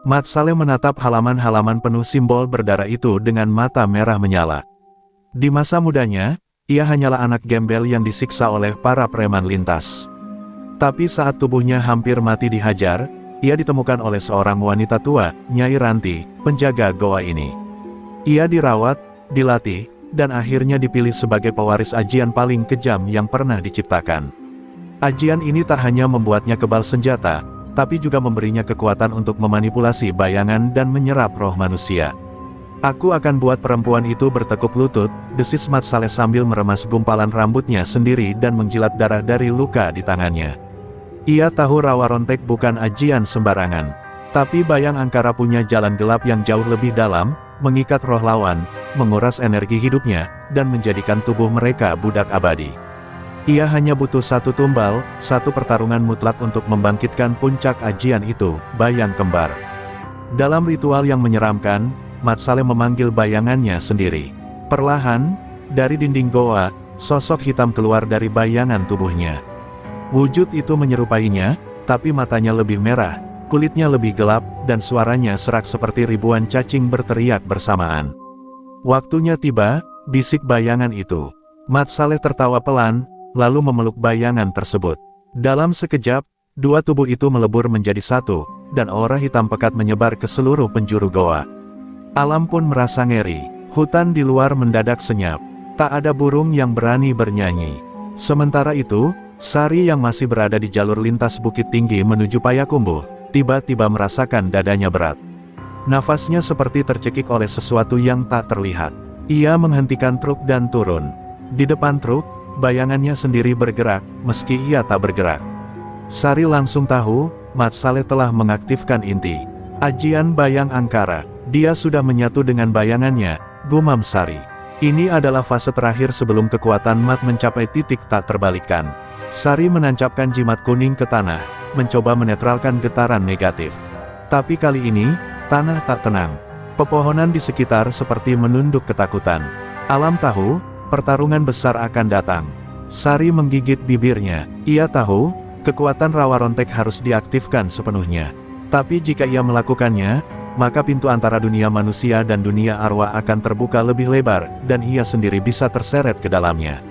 Mat Saleh menatap halaman-halaman penuh simbol berdarah itu dengan mata merah menyala. Di masa mudanya, ia hanyalah anak gembel yang disiksa oleh para preman lintas. Tapi saat tubuhnya hampir mati dihajar, ia ditemukan oleh seorang wanita tua, Nyai Ranti, penjaga goa ini. Ia dirawat, dilatih, dan akhirnya dipilih sebagai pewaris ajian paling kejam yang pernah diciptakan. Ajian ini tak hanya membuatnya kebal senjata, tapi juga memberinya kekuatan untuk memanipulasi bayangan dan menyerap roh manusia. Aku akan buat perempuan itu bertekuk lutut, desis Mat Saleh sambil meremas gumpalan rambutnya sendiri dan menjilat darah dari luka di tangannya. Ia tahu rawa rontek bukan ajian sembarangan. Tapi bayang angkara punya jalan gelap yang jauh lebih dalam, mengikat roh lawan, menguras energi hidupnya, dan menjadikan tubuh mereka budak abadi. Ia hanya butuh satu tumbal, satu pertarungan mutlak untuk membangkitkan puncak ajian itu, bayang kembar. Dalam ritual yang menyeramkan, Mat Saleh memanggil bayangannya sendiri. Perlahan, dari dinding goa, sosok hitam keluar dari bayangan tubuhnya. Wujud itu menyerupainya, tapi matanya lebih merah, kulitnya lebih gelap, dan suaranya serak seperti ribuan cacing berteriak bersamaan. Waktunya tiba, bisik bayangan itu. Mat Saleh tertawa pelan, lalu memeluk bayangan tersebut. Dalam sekejap, dua tubuh itu melebur menjadi satu, dan aura hitam pekat menyebar ke seluruh penjuru goa. Alam pun merasa ngeri. Hutan di luar mendadak senyap. Tak ada burung yang berani bernyanyi. Sementara itu, Sari yang masih berada di jalur lintas bukit tinggi menuju Payakumbuh, tiba-tiba merasakan dadanya berat. Nafasnya seperti tercekik oleh sesuatu yang tak terlihat. Ia menghentikan truk dan turun. Di depan truk, bayangannya sendiri bergerak, meski ia tak bergerak. Sari langsung tahu, Mat Saleh telah mengaktifkan inti ajian bayang angkara. Dia sudah menyatu dengan bayangannya, gumam Sari. Ini adalah fase terakhir sebelum kekuatan Mat mencapai titik tak terbalikkan. Sari menancapkan jimat kuning ke tanah, mencoba menetralkan getaran negatif. Tapi kali ini, tanah tak tenang. Pepohonan di sekitar seperti menunduk ketakutan. Alam tahu, pertarungan besar akan datang. Sari menggigit bibirnya. Ia tahu, kekuatan rawa rontek harus diaktifkan sepenuhnya. Tapi jika ia melakukannya, maka pintu antara dunia manusia dan dunia arwah akan terbuka lebih lebar, dan ia sendiri bisa terseret ke dalamnya.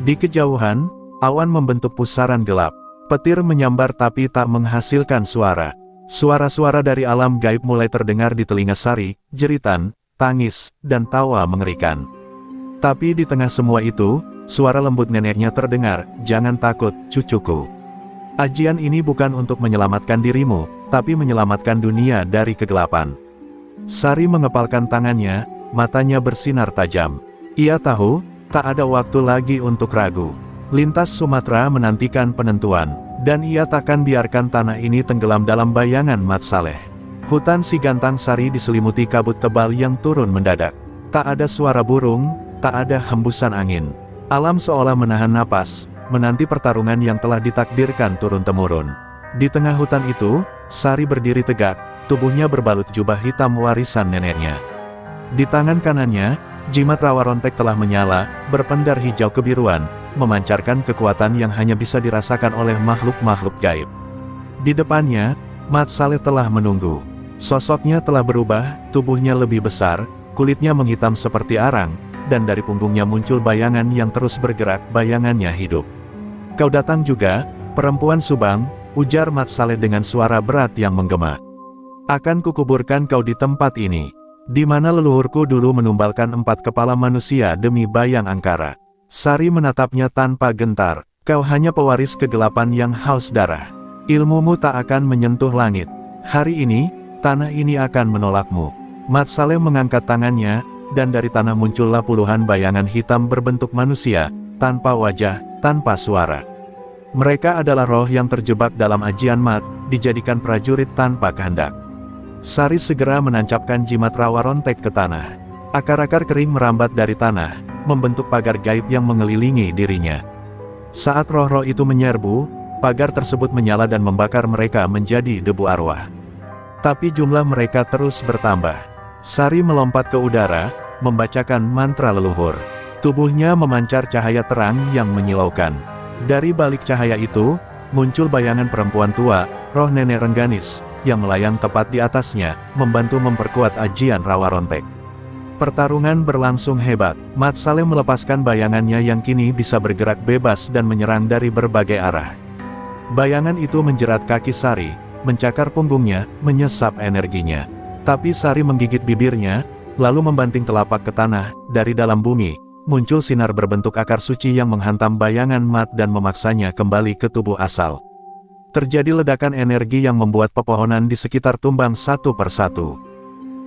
Di kejauhan, awan membentuk pusaran gelap. Petir menyambar tapi tak menghasilkan suara. Suara-suara dari alam gaib mulai terdengar di telinga Sari, jeritan, tangis, dan tawa mengerikan. Tapi di tengah semua itu, suara lembut neneknya terdengar, "Jangan takut, cucuku. Ajian ini bukan untuk menyelamatkan dirimu, tapi menyelamatkan dunia dari kegelapan." Sari mengepalkan tangannya, matanya bersinar tajam. Ia tahu, tak ada waktu lagi untuk ragu. Lintas Sumatera menantikan penentuan, dan ia takkan biarkan tanah ini tenggelam dalam bayangan Mat Saleh. Hutan Sigantang Sari diselimuti kabut tebal yang turun mendadak. Tak ada suara burung, tak ada hembusan angin. Alam seolah menahan napas, menanti pertarungan yang telah ditakdirkan turun-temurun. Di tengah hutan itu, Sari berdiri tegak, tubuhnya berbalut jubah hitam warisan neneknya. Di tangan kanannya, jimat rawa rontek telah menyala, berpendar hijau kebiruan, memancarkan kekuatan yang hanya bisa dirasakan oleh makhluk-makhluk gaib. Di depannya, Mat Saleh telah menunggu. Sosoknya telah berubah, tubuhnya lebih besar, kulitnya menghitam seperti arang, dan dari punggungnya muncul bayangan yang terus bergerak, bayangannya hidup. "Kau datang juga, perempuan Subang," ujar Mat Saleh dengan suara berat yang menggema. "Akan kukuburkan kau di tempat ini, di mana leluhurku dulu menumbalkan 4 kepala manusia demi bayang angkara." Sari menatapnya tanpa gentar. Kau hanya pewaris kegelapan yang haus darah. Ilmumu tak akan menyentuh langit. Hari ini, tanah ini akan menolakmu. Mat Salleh mengangkat tangannya, dan dari tanah muncullah puluhan bayangan hitam berbentuk manusia, tanpa wajah, tanpa suara. Mereka adalah roh yang terjebak dalam ajian mat, dijadikan prajurit tanpa kehendak. Sari segera menancapkan jimat rawa rontek ke tanah. Akar-akar kering merambat dari tanah, membentuk pagar gaib yang mengelilingi dirinya. Saat roh-roh itu menyerbu, pagar tersebut menyala dan membakar mereka menjadi debu arwah. Tapi jumlah mereka terus bertambah. Sari melompat ke udara, membacakan mantra leluhur. Tubuhnya memancar cahaya terang yang menyilaukan. Dari balik cahaya itu, muncul bayangan perempuan tua, roh nenek Rengganis, yang melayang tepat di atasnya, membantu memperkuat ajian rawa rontek. Pertarungan berlangsung hebat. Mat Salleh melepaskan bayangannya yang kini bisa bergerak bebas dan menyerang dari berbagai arah. Bayangan itu menjerat kaki Sari, mencakar punggungnya, menyesap energinya. Tapi Sari menggigit bibirnya, lalu membanting telapak ke tanah. Dari dalam bumi, muncul sinar berbentuk akar suci yang menghantam bayangan mat dan memaksanya kembali ke tubuh asal. Terjadi ledakan energi yang membuat pepohonan di sekitar tumbang satu persatu.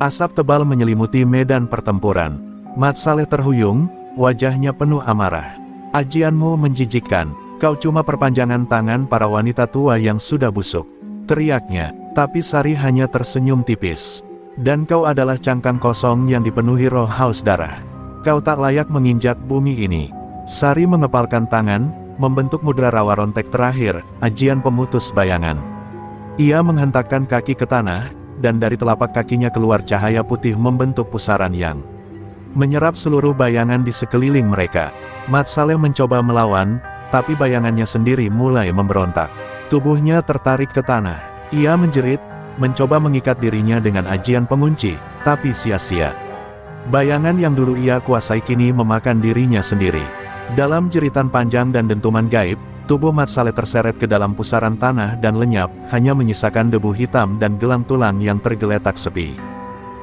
Asap tebal menyelimuti medan pertempuran. Mat Salleh terhuyung, wajahnya penuh amarah. Ajianmu menjijikkan, kau cuma perpanjangan tangan para wanita tua yang sudah busuk. Teriaknya, tapi Sari hanya tersenyum tipis. Dan kau adalah cangkang kosong yang dipenuhi roh haus darah. Kau tak layak menginjak bumi ini. Sari mengepalkan tangan, membentuk mudra rawa rontek terakhir, ajian pemutus bayangan. Ia menghentakkan kaki ke tanah, dan dari telapak kakinya keluar cahaya putih membentuk pusaran yang menyerap seluruh bayangan di sekeliling mereka. Mat Salleh mencoba melawan, tapi bayangannya sendiri mulai memberontak. Tubuhnya tertarik ke tanah. Ia menjerit, mencoba mengikat dirinya dengan ajian pengunci, tapi sia-sia. Bayangan yang dulu ia kuasai kini memakan dirinya sendiri. Dalam jeritan panjang dan dentuman gaib, tubuh Mat Salleh terseret ke dalam pusaran tanah dan lenyap, hanya menyisakan debu hitam dan gelang tulang yang tergeletak sepi.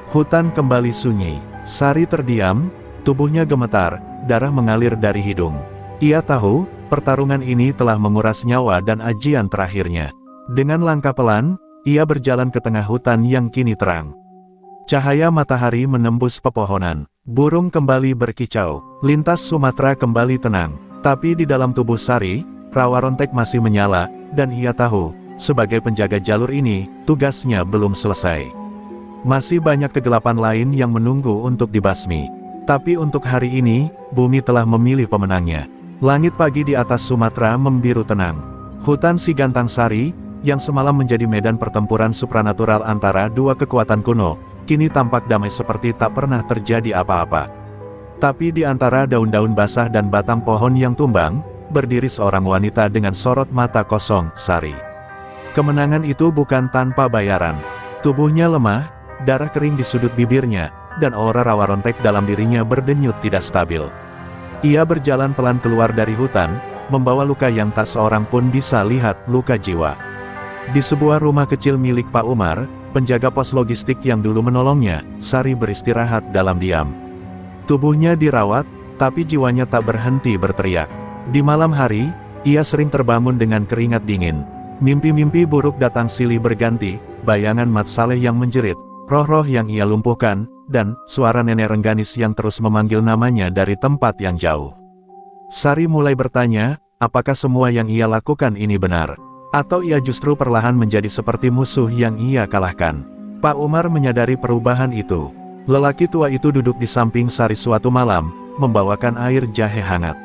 Hutan kembali sunyi. Sari terdiam, tubuhnya gemetar, darah mengalir dari hidung. Ia tahu, pertarungan ini telah menguras nyawa dan ajian terakhirnya. Dengan langkah pelan, ia berjalan ke tengah hutan yang kini terang. Cahaya matahari menembus pepohonan. Burung kembali berkicau. Lintas Sumatera kembali tenang. Tapi di dalam tubuh Sari, rawa rontek masih menyala, dan ia tahu, sebagai penjaga jalur ini, tugasnya belum selesai. Masih banyak kegelapan lain yang menunggu untuk dibasmi. Tapi untuk hari ini, bumi telah memilih pemenangnya. Langit pagi di atas Sumatera membiru tenang. Hutan Sigantang Sari, yang semalam menjadi medan pertempuran supranatural antara dua kekuatan kuno, kini tampak damai seperti tak pernah terjadi apa-apa. Tapi di antara daun-daun basah dan batang pohon yang tumbang, berdiri seorang wanita dengan sorot mata kosong, Sari. Kemenangan itu bukan tanpa bayaran. Tubuhnya lemah, darah kering di sudut bibirnya, dan aura rawa rontek dalam dirinya berdenyut tidak stabil. Ia berjalan pelan keluar dari hutan, membawa luka yang tak seorang pun bisa lihat, luka jiwa. Di sebuah rumah kecil milik Pak Umar, penjaga pos logistik yang dulu menolongnya, Sari beristirahat dalam diam. Tubuhnya dirawat, tapi jiwanya tak berhenti berteriak. Di malam hari, ia sering terbangun dengan keringat dingin. Mimpi-mimpi buruk datang silih berganti, bayangan Mat Salleh yang menjerit, roh-roh yang ia lumpuhkan, dan suara nenek Rengganis yang terus memanggil namanya dari tempat yang jauh. Sari mulai bertanya, apakah semua yang ia lakukan ini benar? Atau ia justru perlahan menjadi seperti musuh yang ia kalahkan? Pak Umar menyadari perubahan itu. Lelaki tua itu duduk di samping Sari suatu malam, membawakan air jahe hangat.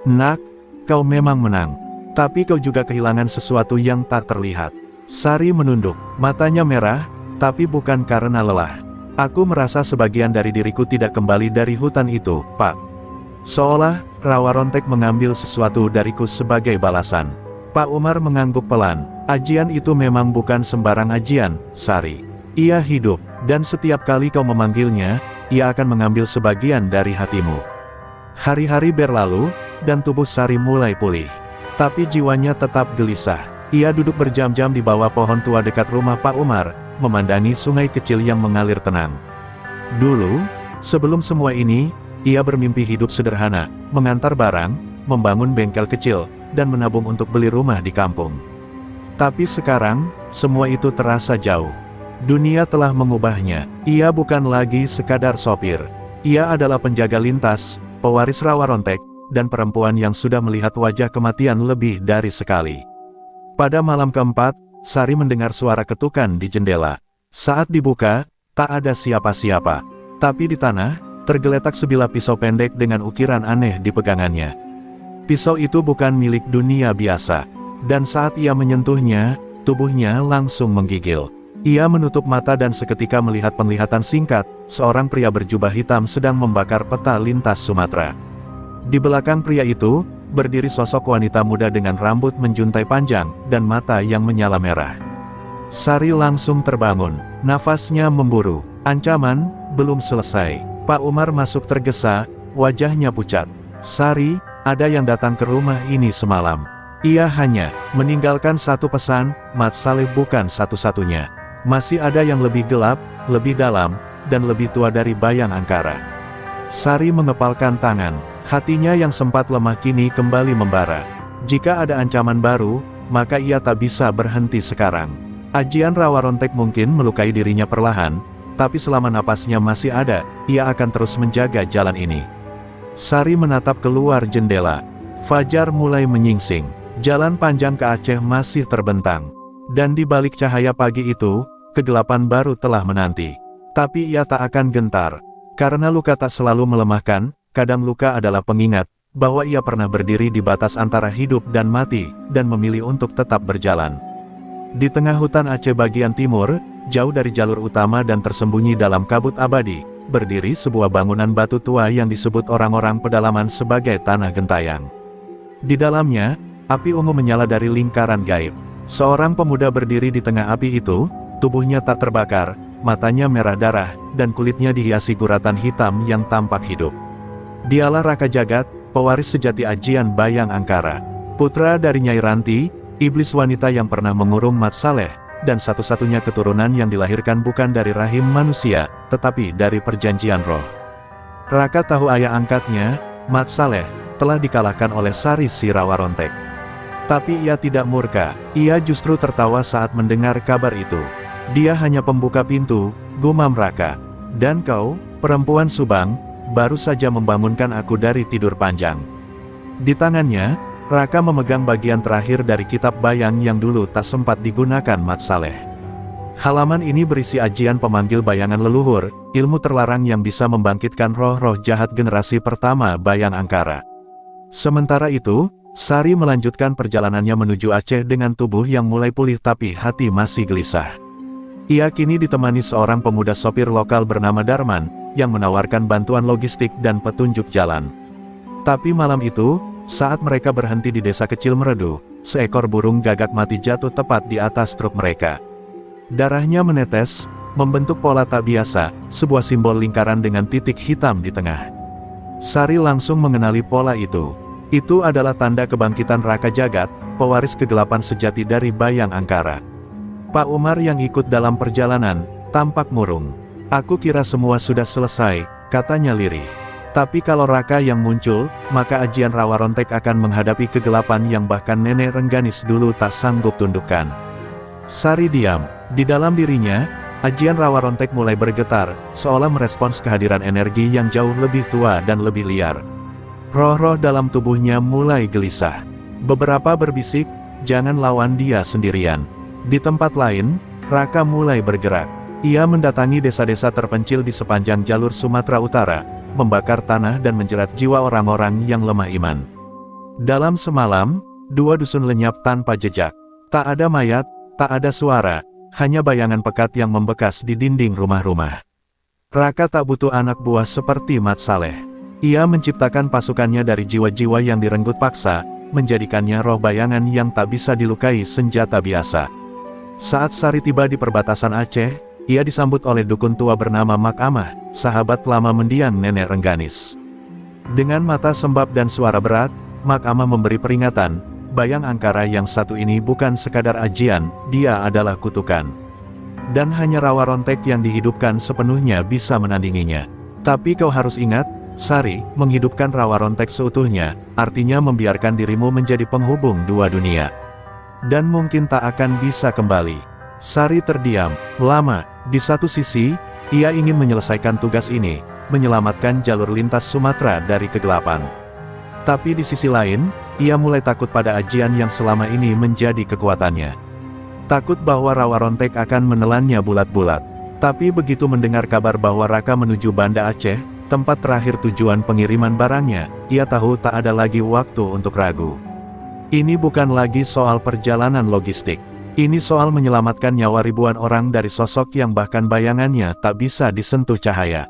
Nak, kau memang menang. Tapi kau juga kehilangan sesuatu yang tak terlihat. Sari menunduk, matanya merah, tapi bukan karena lelah. Aku merasa sebagian dari diriku tidak kembali dari hutan itu, Pak. Seolah, rawa rontek mengambil sesuatu dariku sebagai balasan. Pak Umar mengangguk pelan. Ajian itu memang bukan sembarang ajian, Sari. Ia hidup, dan setiap kali kau memanggilnya, ia akan mengambil sebagian dari hatimu. Hari-hari berlalu, dan tubuh Sari mulai pulih. Tapi jiwanya tetap gelisah. Ia duduk berjam-jam di bawah pohon tua dekat rumah Pak Umar, memandangi sungai kecil yang mengalir tenang. Dulu, sebelum semua ini, ia bermimpi hidup sederhana, mengantar barang, membangun bengkel kecil, dan menabung untuk beli rumah di kampung. Tapi sekarang, semua itu terasa jauh. Dunia telah mengubahnya. Ia bukan lagi sekadar sopir. Ia adalah penjaga lintas, pewaris rawa rontek, dan perempuan yang sudah melihat wajah kematian lebih dari sekali. Pada malam keempat, Sari mendengar suara ketukan di jendela. Saat dibuka, tak ada siapa-siapa. Tapi di tanah, tergeletak sebilah pisau pendek dengan ukiran aneh di pegangannya. Pisau itu bukan milik dunia biasa. Dan saat ia menyentuhnya, tubuhnya langsung menggigil. Ia menutup mata dan seketika melihat penglihatan singkat, seorang pria berjubah hitam sedang membakar peta lintas Sumatera. Di belakang pria itu, berdiri sosok wanita muda dengan rambut menjuntai panjang, dan mata yang menyala merah. Sari langsung terbangun, nafasnya memburu. Ancaman belum selesai. Pak Umar masuk tergesa, wajahnya pucat. "Sari, ada yang datang ke rumah ini semalam. Ia hanya meninggalkan satu pesan, Mat Saleh bukan satu-satunya. Masih ada yang lebih gelap, lebih dalam, dan lebih tua dari Bayang Angkara." Sari mengepalkan tangan, hatinya yang sempat lemah kini kembali membara. Jika ada ancaman baru, maka ia tak bisa berhenti sekarang. Ajian rawa rontek mungkin melukai dirinya perlahan, tapi selama napasnya masih ada, ia akan terus menjaga jalan ini. Sari menatap keluar jendela. Fajar mulai menyingsing. Jalan panjang ke Aceh masih terbentang. Dan di balik cahaya pagi itu, kegelapan baru telah menanti. Tapi ia tak akan gentar. Karena luka tak selalu melemahkan, kadang luka adalah pengingat, bahwa ia pernah berdiri di batas antara hidup dan mati, dan memilih untuk tetap berjalan. Di tengah hutan Aceh bagian timur, jauh dari jalur utama dan tersembunyi dalam kabut abadi, berdiri sebuah bangunan batu tua yang disebut orang-orang pedalaman sebagai tanah gentayang. Di dalamnya, api ungu menyala dari lingkaran gaib. Seorang pemuda berdiri di tengah api itu, tubuhnya tak terbakar, matanya merah darah, dan kulitnya dihiasi guratan hitam yang tampak hidup. Dialah Raka Jagat, pewaris sejati ajian Bayang Angkara. Putra dari Nyai Ranti, iblis wanita yang pernah mengurung Mat Saleh, dan satu-satunya keturunan yang dilahirkan bukan dari rahim manusia, tetapi dari perjanjian roh. Raka tahu ayah angkatnya, Mat Saleh, telah dikalahkan oleh Sari si rawa rontek. Tapi ia tidak murka, ia justru tertawa saat mendengar kabar itu. Dia hanya pembuka pintu, gumam Raka. Dan kau, perempuan Subang, baru saja membangunkan aku dari tidur panjang. Di tangannya, Raka memegang bagian terakhir dari kitab bayang yang dulu tak sempat digunakan Mat Saleh. Halaman ini berisi ajian pemanggil bayangan leluhur, ilmu terlarang yang bisa membangkitkan roh-roh jahat generasi pertama Bayang Angkara. Sementara itu, Sari melanjutkan perjalanannya menuju Aceh dengan tubuh yang mulai pulih tapi hati masih gelisah. Ia kini ditemani seorang pemuda sopir lokal bernama Darman, yang menawarkan bantuan logistik dan petunjuk jalan. Tapi malam itu, saat mereka berhenti di desa kecil Meredu, seekor burung gagak mati jatuh tepat di atas truk mereka. Darahnya menetes, membentuk pola tak biasa, sebuah simbol lingkaran dengan titik hitam di tengah. Sari langsung mengenali pola itu. Itu adalah tanda kebangkitan Raka Jagat, pewaris kegelapan sejati dari Bayang Angkara. Pak Umar yang ikut dalam perjalanan, tampak murung. "Aku kira semua sudah selesai," katanya lirih. "Tapi kalau Raka yang muncul, maka ajian rawa rontek akan menghadapi kegelapan yang bahkan nenek Rengganis dulu tak sanggup tundukkan." Sari diam. Di dalam dirinya, ajian rawa rontek mulai bergetar, seolah merespons kehadiran energi yang jauh lebih tua dan lebih liar. Roh-roh dalam tubuhnya mulai gelisah. Beberapa berbisik, "Jangan lawan dia sendirian." Di tempat lain, Raka mulai bergerak. Ia mendatangi desa-desa terpencil di sepanjang jalur Sumatera Utara, membakar tanah dan menjerat jiwa orang-orang yang lemah iman. Dalam semalam, 2 dusun lenyap tanpa jejak. Tak ada mayat, tak ada suara, hanya bayangan pekat yang membekas di dinding rumah-rumah. Raka tak butuh anak buah seperti Mat Saleh. Ia menciptakan pasukannya dari jiwa-jiwa yang direnggut paksa, menjadikannya roh bayangan yang tak bisa dilukai senjata biasa. Saat Sari tiba di perbatasan Aceh, ia disambut oleh dukun tua bernama Mak Amah, sahabat lama mendiang nenek Rengganis. Dengan mata sembab dan suara berat, Mak Amah memberi peringatan, Bayang Angkara yang satu ini bukan sekadar ajian, dia adalah kutukan. Dan hanya rawa rontek yang dihidupkan sepenuhnya bisa menandinginya. Tapi kau harus ingat, Sari, menghidupkan rawa rontek seutuhnya, artinya membiarkan dirimu menjadi penghubung dua dunia. Dan mungkin tak akan bisa kembali. Sari terdiam, lama. Di satu sisi, ia ingin menyelesaikan tugas ini, menyelamatkan jalur lintas Sumatera dari kegelapan. Tapi di sisi lain, ia mulai takut pada ajian yang selama ini menjadi kekuatannya. Takut bahwa rawa rontek akan menelannya bulat-bulat. Tapi begitu mendengar kabar bahwa Raka menuju Banda Aceh, tempat terakhir tujuan pengiriman barangnya, ia tahu tak ada lagi waktu untuk ragu. Ini bukan lagi soal perjalanan logistik. Ini soal menyelamatkan nyawa ribuan orang dari sosok yang bahkan bayangannya tak bisa disentuh cahaya.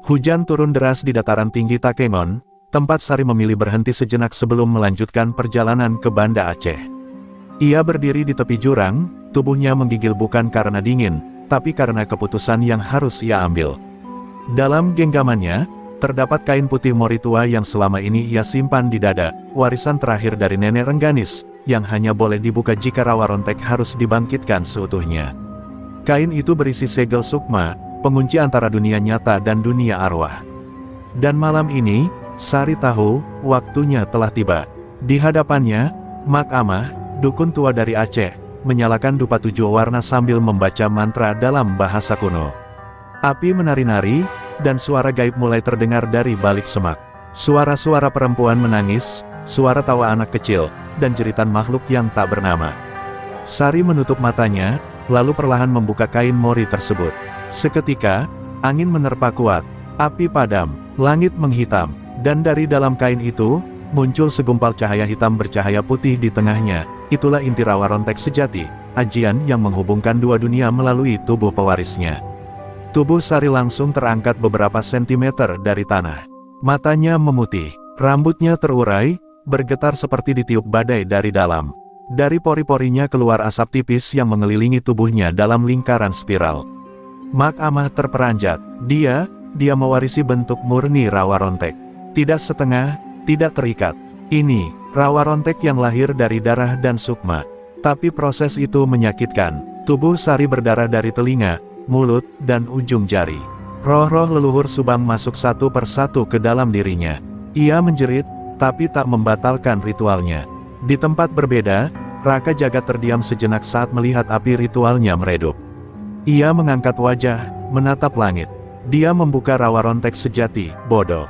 Hujan turun deras di dataran tinggi Takengon, tempat Sari memilih berhenti sejenak sebelum melanjutkan perjalanan ke Banda Aceh. Ia berdiri di tepi jurang, tubuhnya menggigil bukan karena dingin, tapi karena keputusan yang harus ia ambil. Dalam genggamannya, terdapat kain putih mori tua yang selama ini ia simpan di dada, warisan terakhir dari nenek Rengganis, yang hanya boleh dibuka jika rawa rontek harus dibangkitkan seutuhnya. Kain itu berisi segel sukma, pengunci antara dunia nyata dan dunia arwah. Dan malam ini, Sari tahu, waktunya telah tiba. Di hadapannya, Mak Amah, dukun tua dari Aceh, menyalakan dupa 7 warna sambil membaca mantra dalam bahasa kuno. Api menari-nari, dan suara gaib mulai terdengar dari balik semak. Suara-suara perempuan menangis, suara tawa anak kecil, dan jeritan makhluk yang tak bernama. Sari menutup matanya, lalu perlahan membuka kain mori tersebut. Seketika, angin menerpa kuat, api padam, langit menghitam, dan dari dalam kain itu, muncul segumpal cahaya hitam bercahaya putih di tengahnya. Itulah inti rawa rontek sejati, ajian yang menghubungkan dua dunia melalui tubuh pewarisnya. Tubuh Sari langsung terangkat beberapa sentimeter dari tanah. Matanya memutih, rambutnya terurai, bergetar seperti ditiup badai dari dalam. Dari pori-porinya keluar asap tipis yang mengelilingi tubuhnya dalam lingkaran spiral. Mak Amah terperanjat. Dia mewarisi bentuk murni rawa rontek. Tidak setengah, tidak terikat. Ini, rawa rontek yang lahir dari darah dan sukma. Tapi proses itu menyakitkan. Tubuh Sari berdarah dari telinga, mulut, dan ujung jari. Roh-roh leluhur Subang masuk satu persatu ke dalam dirinya. Ia menjerit, tapi tak membatalkan ritualnya. Di tempat berbeda, Raka Jagat terdiam sejenak saat melihat api ritualnya meredup. Ia mengangkat wajah, menatap langit. Dia membuka rawa rontek sejati, bodoh.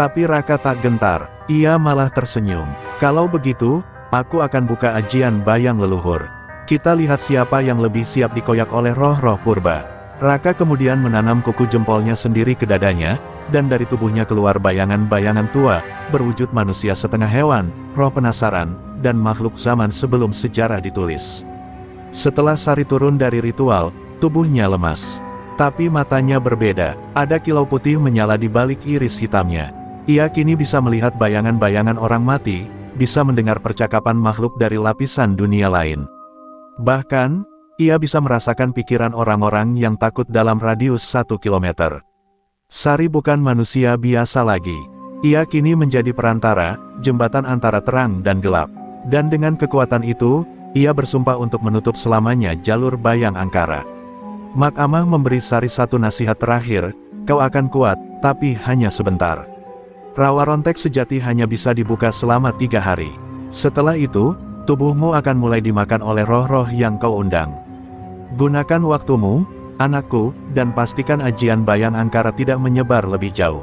Tapi Raka tak gentar, ia malah tersenyum. Kalau begitu, aku akan buka ajian bayang leluhur. Kita lihat siapa yang lebih siap dikoyak oleh roh-roh purba. Raka kemudian menanam kuku jempolnya sendiri ke dadanya, dan dari tubuhnya keluar bayangan-bayangan tua, berwujud manusia setengah hewan, roh penasaran, dan makhluk zaman sebelum sejarah ditulis. Setelah Sari turun dari ritual, tubuhnya lemas. Tapi matanya berbeda, ada kilau putih menyala di balik iris hitamnya. Ia kini bisa melihat bayangan-bayangan orang mati, bisa mendengar percakapan makhluk dari lapisan dunia lain. Bahkan, ia bisa merasakan pikiran orang-orang yang takut dalam radius 1 kilometer. Sari bukan manusia biasa lagi. Ia kini menjadi perantara, jembatan antara terang dan gelap. Dan dengan kekuatan itu, ia bersumpah untuk menutup selamanya jalur bayang angkara. Mak Amah memberi Sari satu nasihat terakhir, kau akan kuat, tapi hanya sebentar. Rawa rontek sejati hanya bisa dibuka selama 3 hari. Setelah itu, tubuhmu akan mulai dimakan oleh roh-roh yang kau undang. Gunakan waktumu, anakku, dan pastikan ajian bayang angkara tidak menyebar lebih jauh.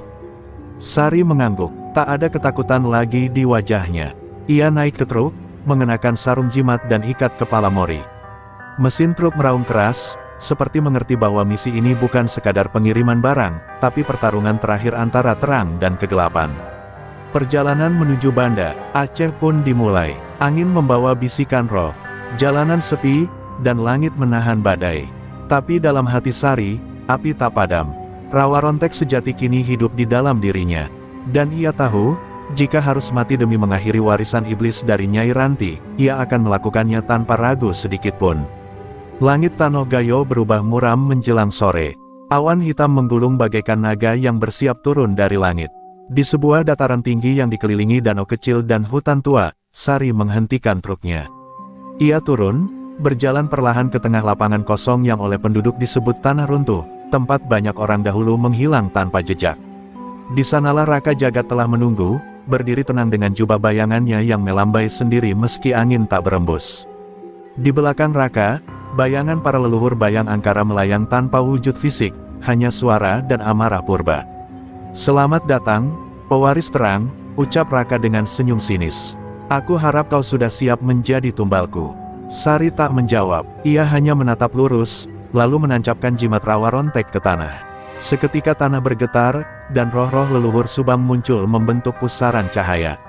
Sari mengangguk, tak ada ketakutan lagi di wajahnya. Ia naik ke truk, mengenakan sarung jimat dan ikat kepala mori. Mesin truk meraung keras, seperti mengerti bahwa misi ini bukan sekadar pengiriman barang, tapi pertarungan terakhir antara terang dan kegelapan. Perjalanan menuju Banda Aceh pun dimulai. Angin membawa bisikan roh, jalanan sepi, dan langit menahan badai. Tapi dalam hati Sari, api tak padam. Rawa rontek sejati kini hidup di dalam dirinya. Dan ia tahu, jika harus mati demi mengakhiri warisan iblis dari Nyai Ranti, ia akan melakukannya tanpa ragu sedikitpun. Langit Tanoh Gayo berubah muram menjelang sore. Awan hitam menggulung bagaikan naga yang bersiap turun dari langit. Di sebuah dataran tinggi yang dikelilingi danau kecil dan hutan tua, Sari menghentikan truknya. Ia turun, berjalan perlahan ke tengah lapangan kosong yang oleh penduduk disebut tanah runtuh, tempat banyak orang dahulu menghilang tanpa jejak. Di sanalah Raka Jagat telah menunggu, berdiri tenang dengan jubah bayangannya yang melambai sendiri meski angin tak berembus. Di belakang Raka, bayangan para leluhur bayang angkara melayang tanpa wujud fisik, hanya suara dan amarah purba. "Selamat datang, pewaris terang," ucap Raka dengan senyum sinis. "Aku harap kau sudah siap menjadi tumbalku." Sari tak menjawab, ia hanya menatap lurus, lalu menancapkan jimat rawa rontek ke tanah. Seketika tanah bergetar, dan roh-roh leluhur Subang muncul membentuk pusaran cahaya.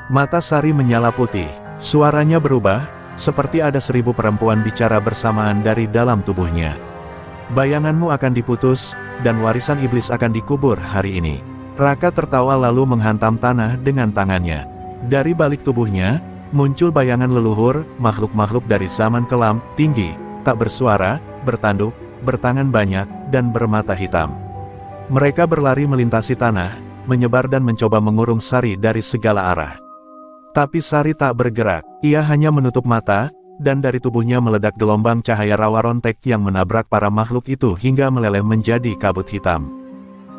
Mata Sari menyala putih, suaranya berubah, seperti ada 1000 perempuan bicara bersamaan dari dalam tubuhnya. "Bayanganmu akan diputus, dan warisan iblis akan dikubur hari ini." Raka tertawa lalu menghantam tanah dengan tangannya. Dari balik tubuhnya, muncul bayangan leluhur, makhluk-makhluk dari zaman kelam, tinggi, tak bersuara, bertanduk, bertangan banyak, dan bermata hitam. Mereka berlari melintasi tanah, menyebar dan mencoba mengurung Sari dari segala arah. Tapi Sari tak bergerak, ia hanya menutup mata, dan dari tubuhnya meledak gelombang cahaya rawa rontek yang menabrak para makhluk itu hingga meleleh menjadi kabut hitam.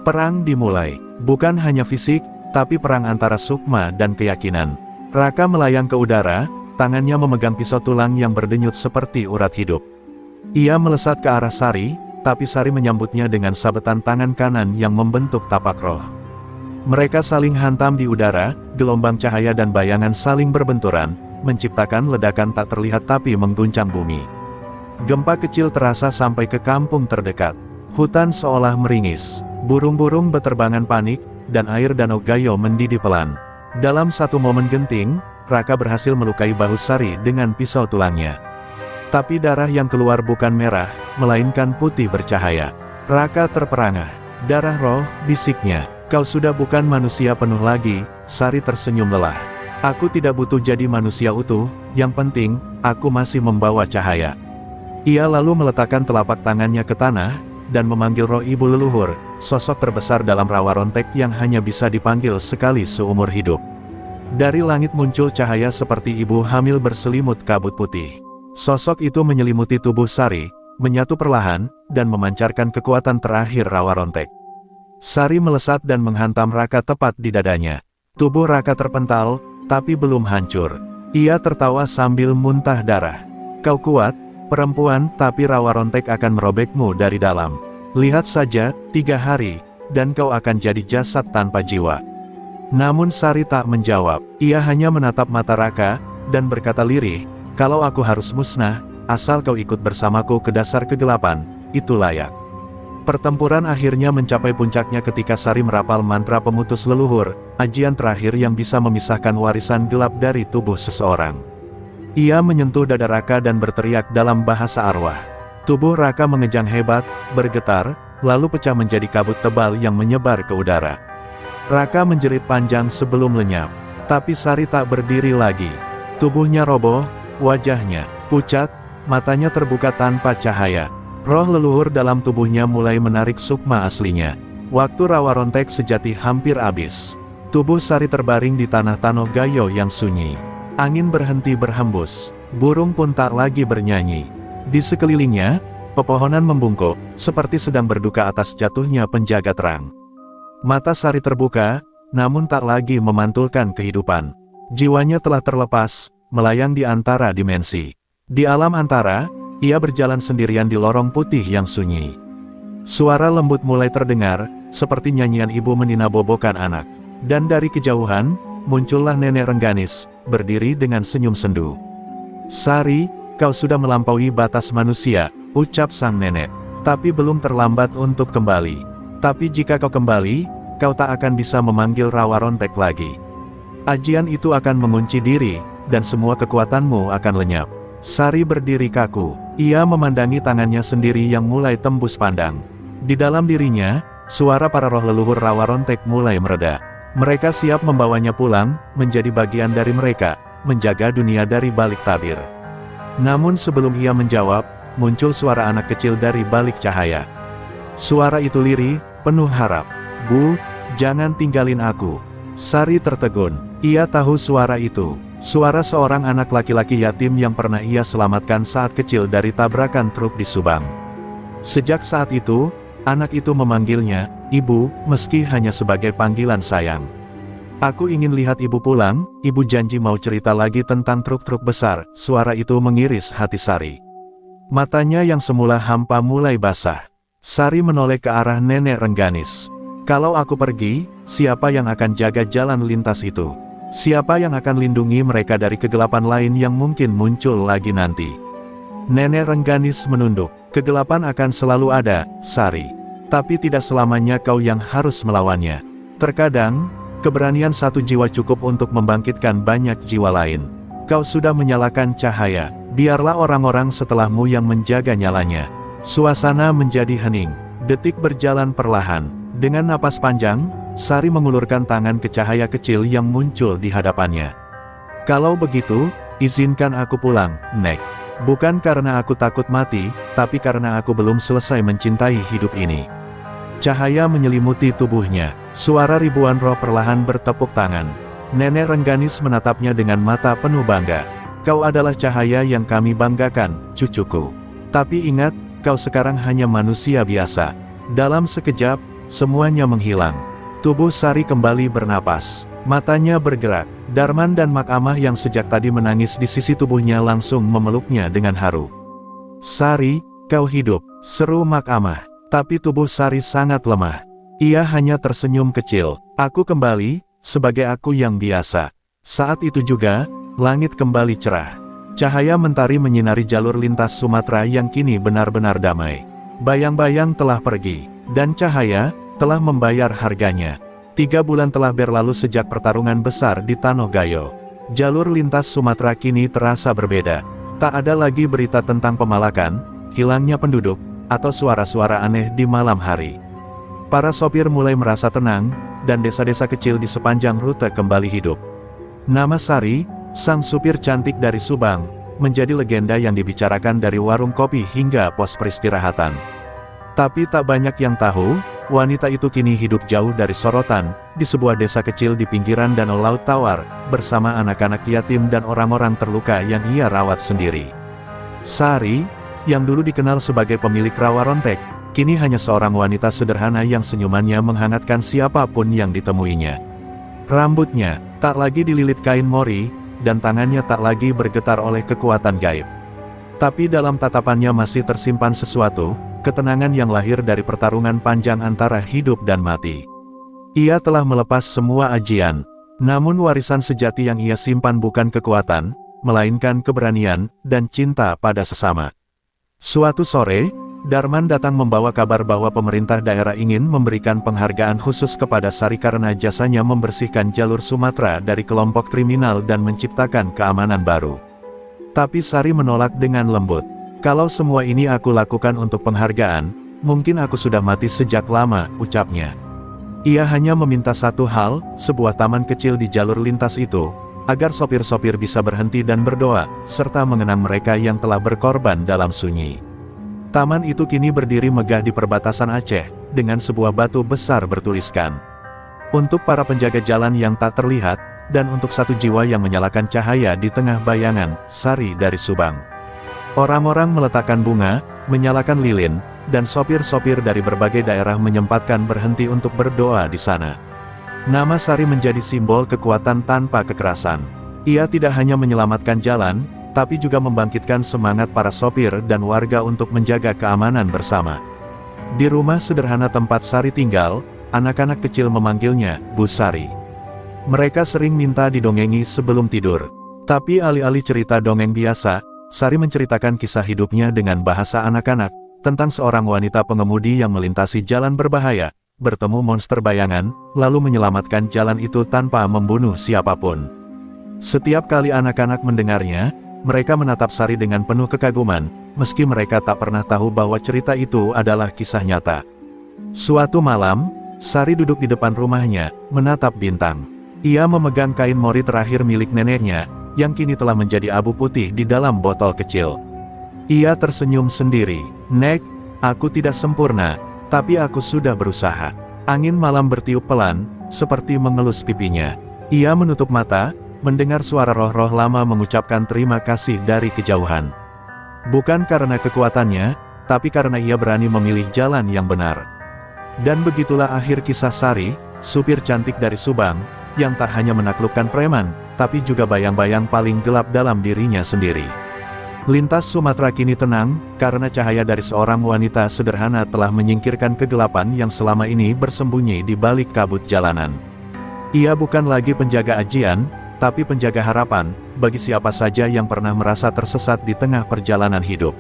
Perang dimulai, bukan hanya fisik, tapi perang antara sukma dan keyakinan. Raka melayang ke udara, tangannya memegang pisau tulang yang berdenyut seperti urat hidup. Ia melesat ke arah Sari, tapi Sari menyambutnya dengan sabetan tangan kanan yang membentuk tapak roh. Mereka saling hantam di udara, gelombang cahaya dan bayangan saling berbenturan, menciptakan ledakan tak terlihat tapi mengguncang bumi. Gempa kecil terasa sampai ke kampung terdekat. Hutan seolah meringis, burung-burung beterbangan panik, dan air danau Gayo mendidih pelan. Dalam satu momen genting, Raka berhasil melukai bahu Sari dengan pisau tulangnya. Tapi darah yang keluar bukan merah, melainkan putih bercahaya. Raka terperangah. "Darah roh," bisiknya. "Kau sudah bukan manusia penuh lagi." Sari tersenyum lelah. "Aku tidak butuh jadi manusia utuh, yang penting, aku masih membawa cahaya." Ia lalu meletakkan telapak tangannya ke tanah, dan memanggil roh ibu leluhur, sosok terbesar dalam rawa rontek yang hanya bisa dipanggil sekali seumur hidup. Dari langit muncul cahaya seperti ibu hamil berselimut kabut putih. Sosok itu menyelimuti tubuh Sari, menyatu perlahan, dan memancarkan kekuatan terakhir rawa rontek. Sari melesat dan menghantam Raka tepat di dadanya. Tubuh Raka terpental, tapi belum hancur. Ia tertawa sambil muntah darah. "Kau kuat, perempuan, tapi rawa rontek akan merobekmu dari dalam. Lihat saja, 3 hari, dan kau akan jadi jasad tanpa jiwa." Namun Sari tak menjawab, ia hanya menatap mata Raka, dan berkata lirih, "Kalau aku harus musnah, asal kau ikut bersamaku ke dasar kegelapan, itu layak." Pertempuran akhirnya mencapai puncaknya ketika Sari merapal mantra pemutus leluhur, ajian terakhir yang bisa memisahkan warisan gelap dari tubuh seseorang. Ia menyentuh dada Raka dan berteriak dalam bahasa arwah. Tubuh Raka mengejang hebat, bergetar, lalu pecah menjadi kabut tebal yang menyebar ke udara. Raka menjerit panjang sebelum lenyap, tapi Sari tak berdiri lagi. Tubuhnya roboh, wajahnya pucat, matanya terbuka tanpa cahaya. Roh leluhur dalam tubuhnya mulai menarik sukma aslinya. Waktu rawa rontek sejati hampir habis. Tubuh Sari terbaring di tanah Tano Gayo yang sunyi. Angin berhenti berhembus, burung pun tak lagi bernyanyi. Di sekelilingnya, pepohonan membungkuk, seperti sedang berduka atas jatuhnya penjaga terang. Mata Sari terbuka, namun tak lagi memantulkan kehidupan. Jiwanya telah terlepas, melayang di antara dimensi. Di alam antara, ia berjalan sendirian di lorong putih yang sunyi. Suara lembut mulai terdengar, seperti nyanyian ibu meninabobokan anak. Dan dari kejauhan, muncullah nenek Rengganis, berdiri dengan senyum sendu. "Sari, kau sudah melampaui batas manusia," ucap sang nenek. "Tapi belum terlambat untuk kembali. Tapi jika kau kembali, kau tak akan bisa memanggil rawa rontek lagi. Ajian itu akan mengunci diri, dan semua kekuatanmu akan lenyap." Sari berdiri kaku. Ia memandangi tangannya sendiri yang mulai tembus pandang. Di dalam dirinya, suara para roh leluhur rawa rontek mulai mereda. Mereka siap membawanya pulang, menjadi bagian dari mereka, menjaga dunia dari balik tabir. Namun sebelum ia menjawab, muncul suara anak kecil dari balik cahaya. Suara itu lirih, penuh harap. "Bu, jangan tinggalin aku." Sari tertegun. Ia tahu suara itu. Suara seorang anak laki-laki yatim yang pernah ia selamatkan saat kecil dari tabrakan truk di Subang. Sejak saat itu, anak itu memanggilnya, Ibu, meski hanya sebagai panggilan sayang. Aku ingin lihat ibu pulang, ibu janji mau cerita lagi tentang truk-truk besar, suara itu mengiris hati Sari. Matanya yang semula hampa mulai basah. Sari menoleh ke arah Nenek Rengganis. Kalau aku pergi, siapa yang akan jaga jalan lintas itu? Siapa yang akan lindungi mereka dari kegelapan lain yang mungkin muncul lagi nanti? Nenek Rengganis menunduk. Kegelapan akan selalu ada, Sari. Tapi tidak selamanya kau yang harus melawannya. Terkadang, keberanian satu jiwa cukup untuk membangkitkan banyak jiwa lain. Kau sudah menyalakan cahaya, biarlah orang-orang setelahmu yang menjaga nyalanya. Suasana menjadi hening, detik berjalan perlahan. Dengan napas panjang, Sari mengulurkan tangan ke cahaya kecil yang muncul di hadapannya. Kalau begitu, izinkan aku pulang, Nek. Bukan karena aku takut mati, tapi karena aku belum selesai mencintai hidup ini. Cahaya menyelimuti tubuhnya, suara ribuan roh perlahan bertepuk tangan. Nenek Rengganis menatapnya dengan mata penuh bangga. Kau adalah cahaya yang kami banggakan, cucuku. Tapi ingat, kau sekarang hanya manusia biasa. Dalam sekejap, semuanya menghilang. Tubuh Sari kembali bernapas. Matanya bergerak. Darman dan Mak Amah yang sejak tadi menangis di sisi tubuhnya langsung memeluknya dengan haru. Sari, kau hidup, seru Mak Amah. Tapi tubuh Sari sangat lemah. Ia hanya tersenyum kecil. Aku kembali, sebagai aku yang biasa. Saat itu juga, langit kembali cerah. Cahaya mentari menyinari jalur lintas Sumatera yang kini benar-benar damai. Bayang-bayang telah pergi, dan cahaya telah membayar harganya. 3 bulan telah berlalu sejak pertarungan besar di Tanoh Gayo. Jalur lintas Sumatera kini terasa berbeda. Tak ada lagi berita tentang pemalakan, hilangnya penduduk, atau suara-suara aneh di malam hari. Para sopir mulai merasa tenang, dan desa-desa kecil di sepanjang rute kembali hidup. Nama Sari, sang supir cantik dari Subang, menjadi legenda yang dibicarakan dari warung kopi hingga pos peristirahatan. Tapi tak banyak yang tahu, wanita itu kini hidup jauh dari sorotan, di sebuah desa kecil di pinggiran Danau Laut Tawar, bersama anak-anak yatim dan orang-orang terluka yang ia rawat sendiri. Sari, yang dulu dikenal sebagai pemilik rawa rontek, kini hanya seorang wanita sederhana yang senyumannya menghangatkan siapapun yang ditemuinya. Rambutnya tak lagi dililit kain mori, dan tangannya tak lagi bergetar oleh kekuatan gaib. Tapi dalam tatapannya masih tersimpan sesuatu, ketenangan yang lahir dari pertarungan panjang antara hidup dan mati. Ia telah melepas semua ajian, namun warisan sejati yang ia simpan bukan kekuatan, melainkan keberanian dan cinta pada sesama. Suatu sore, Darman datang membawa kabar bahwa pemerintah daerah ingin memberikan penghargaan khusus kepada Sari karena jasanya membersihkan jalur Sumatera dari kelompok kriminal dan menciptakan keamanan baru. Tapi Sari menolak dengan lembut. Kalau semua ini aku lakukan untuk penghargaan, mungkin aku sudah mati sejak lama, ucapnya. Ia hanya meminta satu hal, sebuah taman kecil di jalur lintas itu, agar sopir-sopir bisa berhenti dan berdoa, serta mengenang mereka yang telah berkorban dalam sunyi. Taman itu kini berdiri megah di perbatasan Aceh, dengan sebuah batu besar bertuliskan, "Untuk para penjaga jalan yang tak terlihat, dan untuk satu jiwa yang menyalakan cahaya di tengah bayangan, Sari dari Subang." Orang-orang meletakkan bunga, menyalakan lilin, dan sopir-sopir dari berbagai daerah menyempatkan berhenti untuk berdoa di sana. Nama Sari menjadi simbol kekuatan tanpa kekerasan. Ia tidak hanya menyelamatkan jalan, tapi juga membangkitkan semangat para sopir dan warga untuk menjaga keamanan bersama. Di rumah sederhana tempat Sari tinggal, anak-anak kecil memanggilnya Bu Sari. Mereka sering minta didongengi sebelum tidur. Tapi alih-alih cerita dongeng biasa, Sari menceritakan kisah hidupnya dengan bahasa anak-anak, tentang seorang wanita pengemudi yang melintasi jalan berbahaya, bertemu monster bayangan, lalu menyelamatkan jalan itu tanpa membunuh siapapun. Setiap kali anak-anak mendengarnya, mereka menatap Sari dengan penuh kekaguman, meski mereka tak pernah tahu bahwa cerita itu adalah kisah nyata. Suatu malam, Sari duduk di depan rumahnya, menatap bintang. Ia memegang kain mori terakhir milik neneknya, yang kini telah menjadi abu putih di dalam botol kecil. Ia tersenyum sendiri. "Nek, aku tidak sempurna, tapi aku sudah berusaha." Angin malam bertiup pelan, seperti mengelus pipinya. Ia menutup mata, mendengar suara roh-roh lama mengucapkan terima kasih dari kejauhan. Bukan karena kekuatannya, tapi karena ia berani memilih jalan yang benar. Dan begitulah akhir kisah Sari, supir cantik dari Subang, yang tak hanya menaklukkan preman, tapi juga bayang-bayang paling gelap dalam dirinya sendiri. Lintas Sumatera kini tenang, karena cahaya dari seorang wanita sederhana telah menyingkirkan kegelapan yang selama ini bersembunyi di balik kabut jalanan. Ia bukan lagi penjaga ajian, tapi penjaga harapan, bagi siapa saja yang pernah merasa tersesat di tengah perjalanan hidup.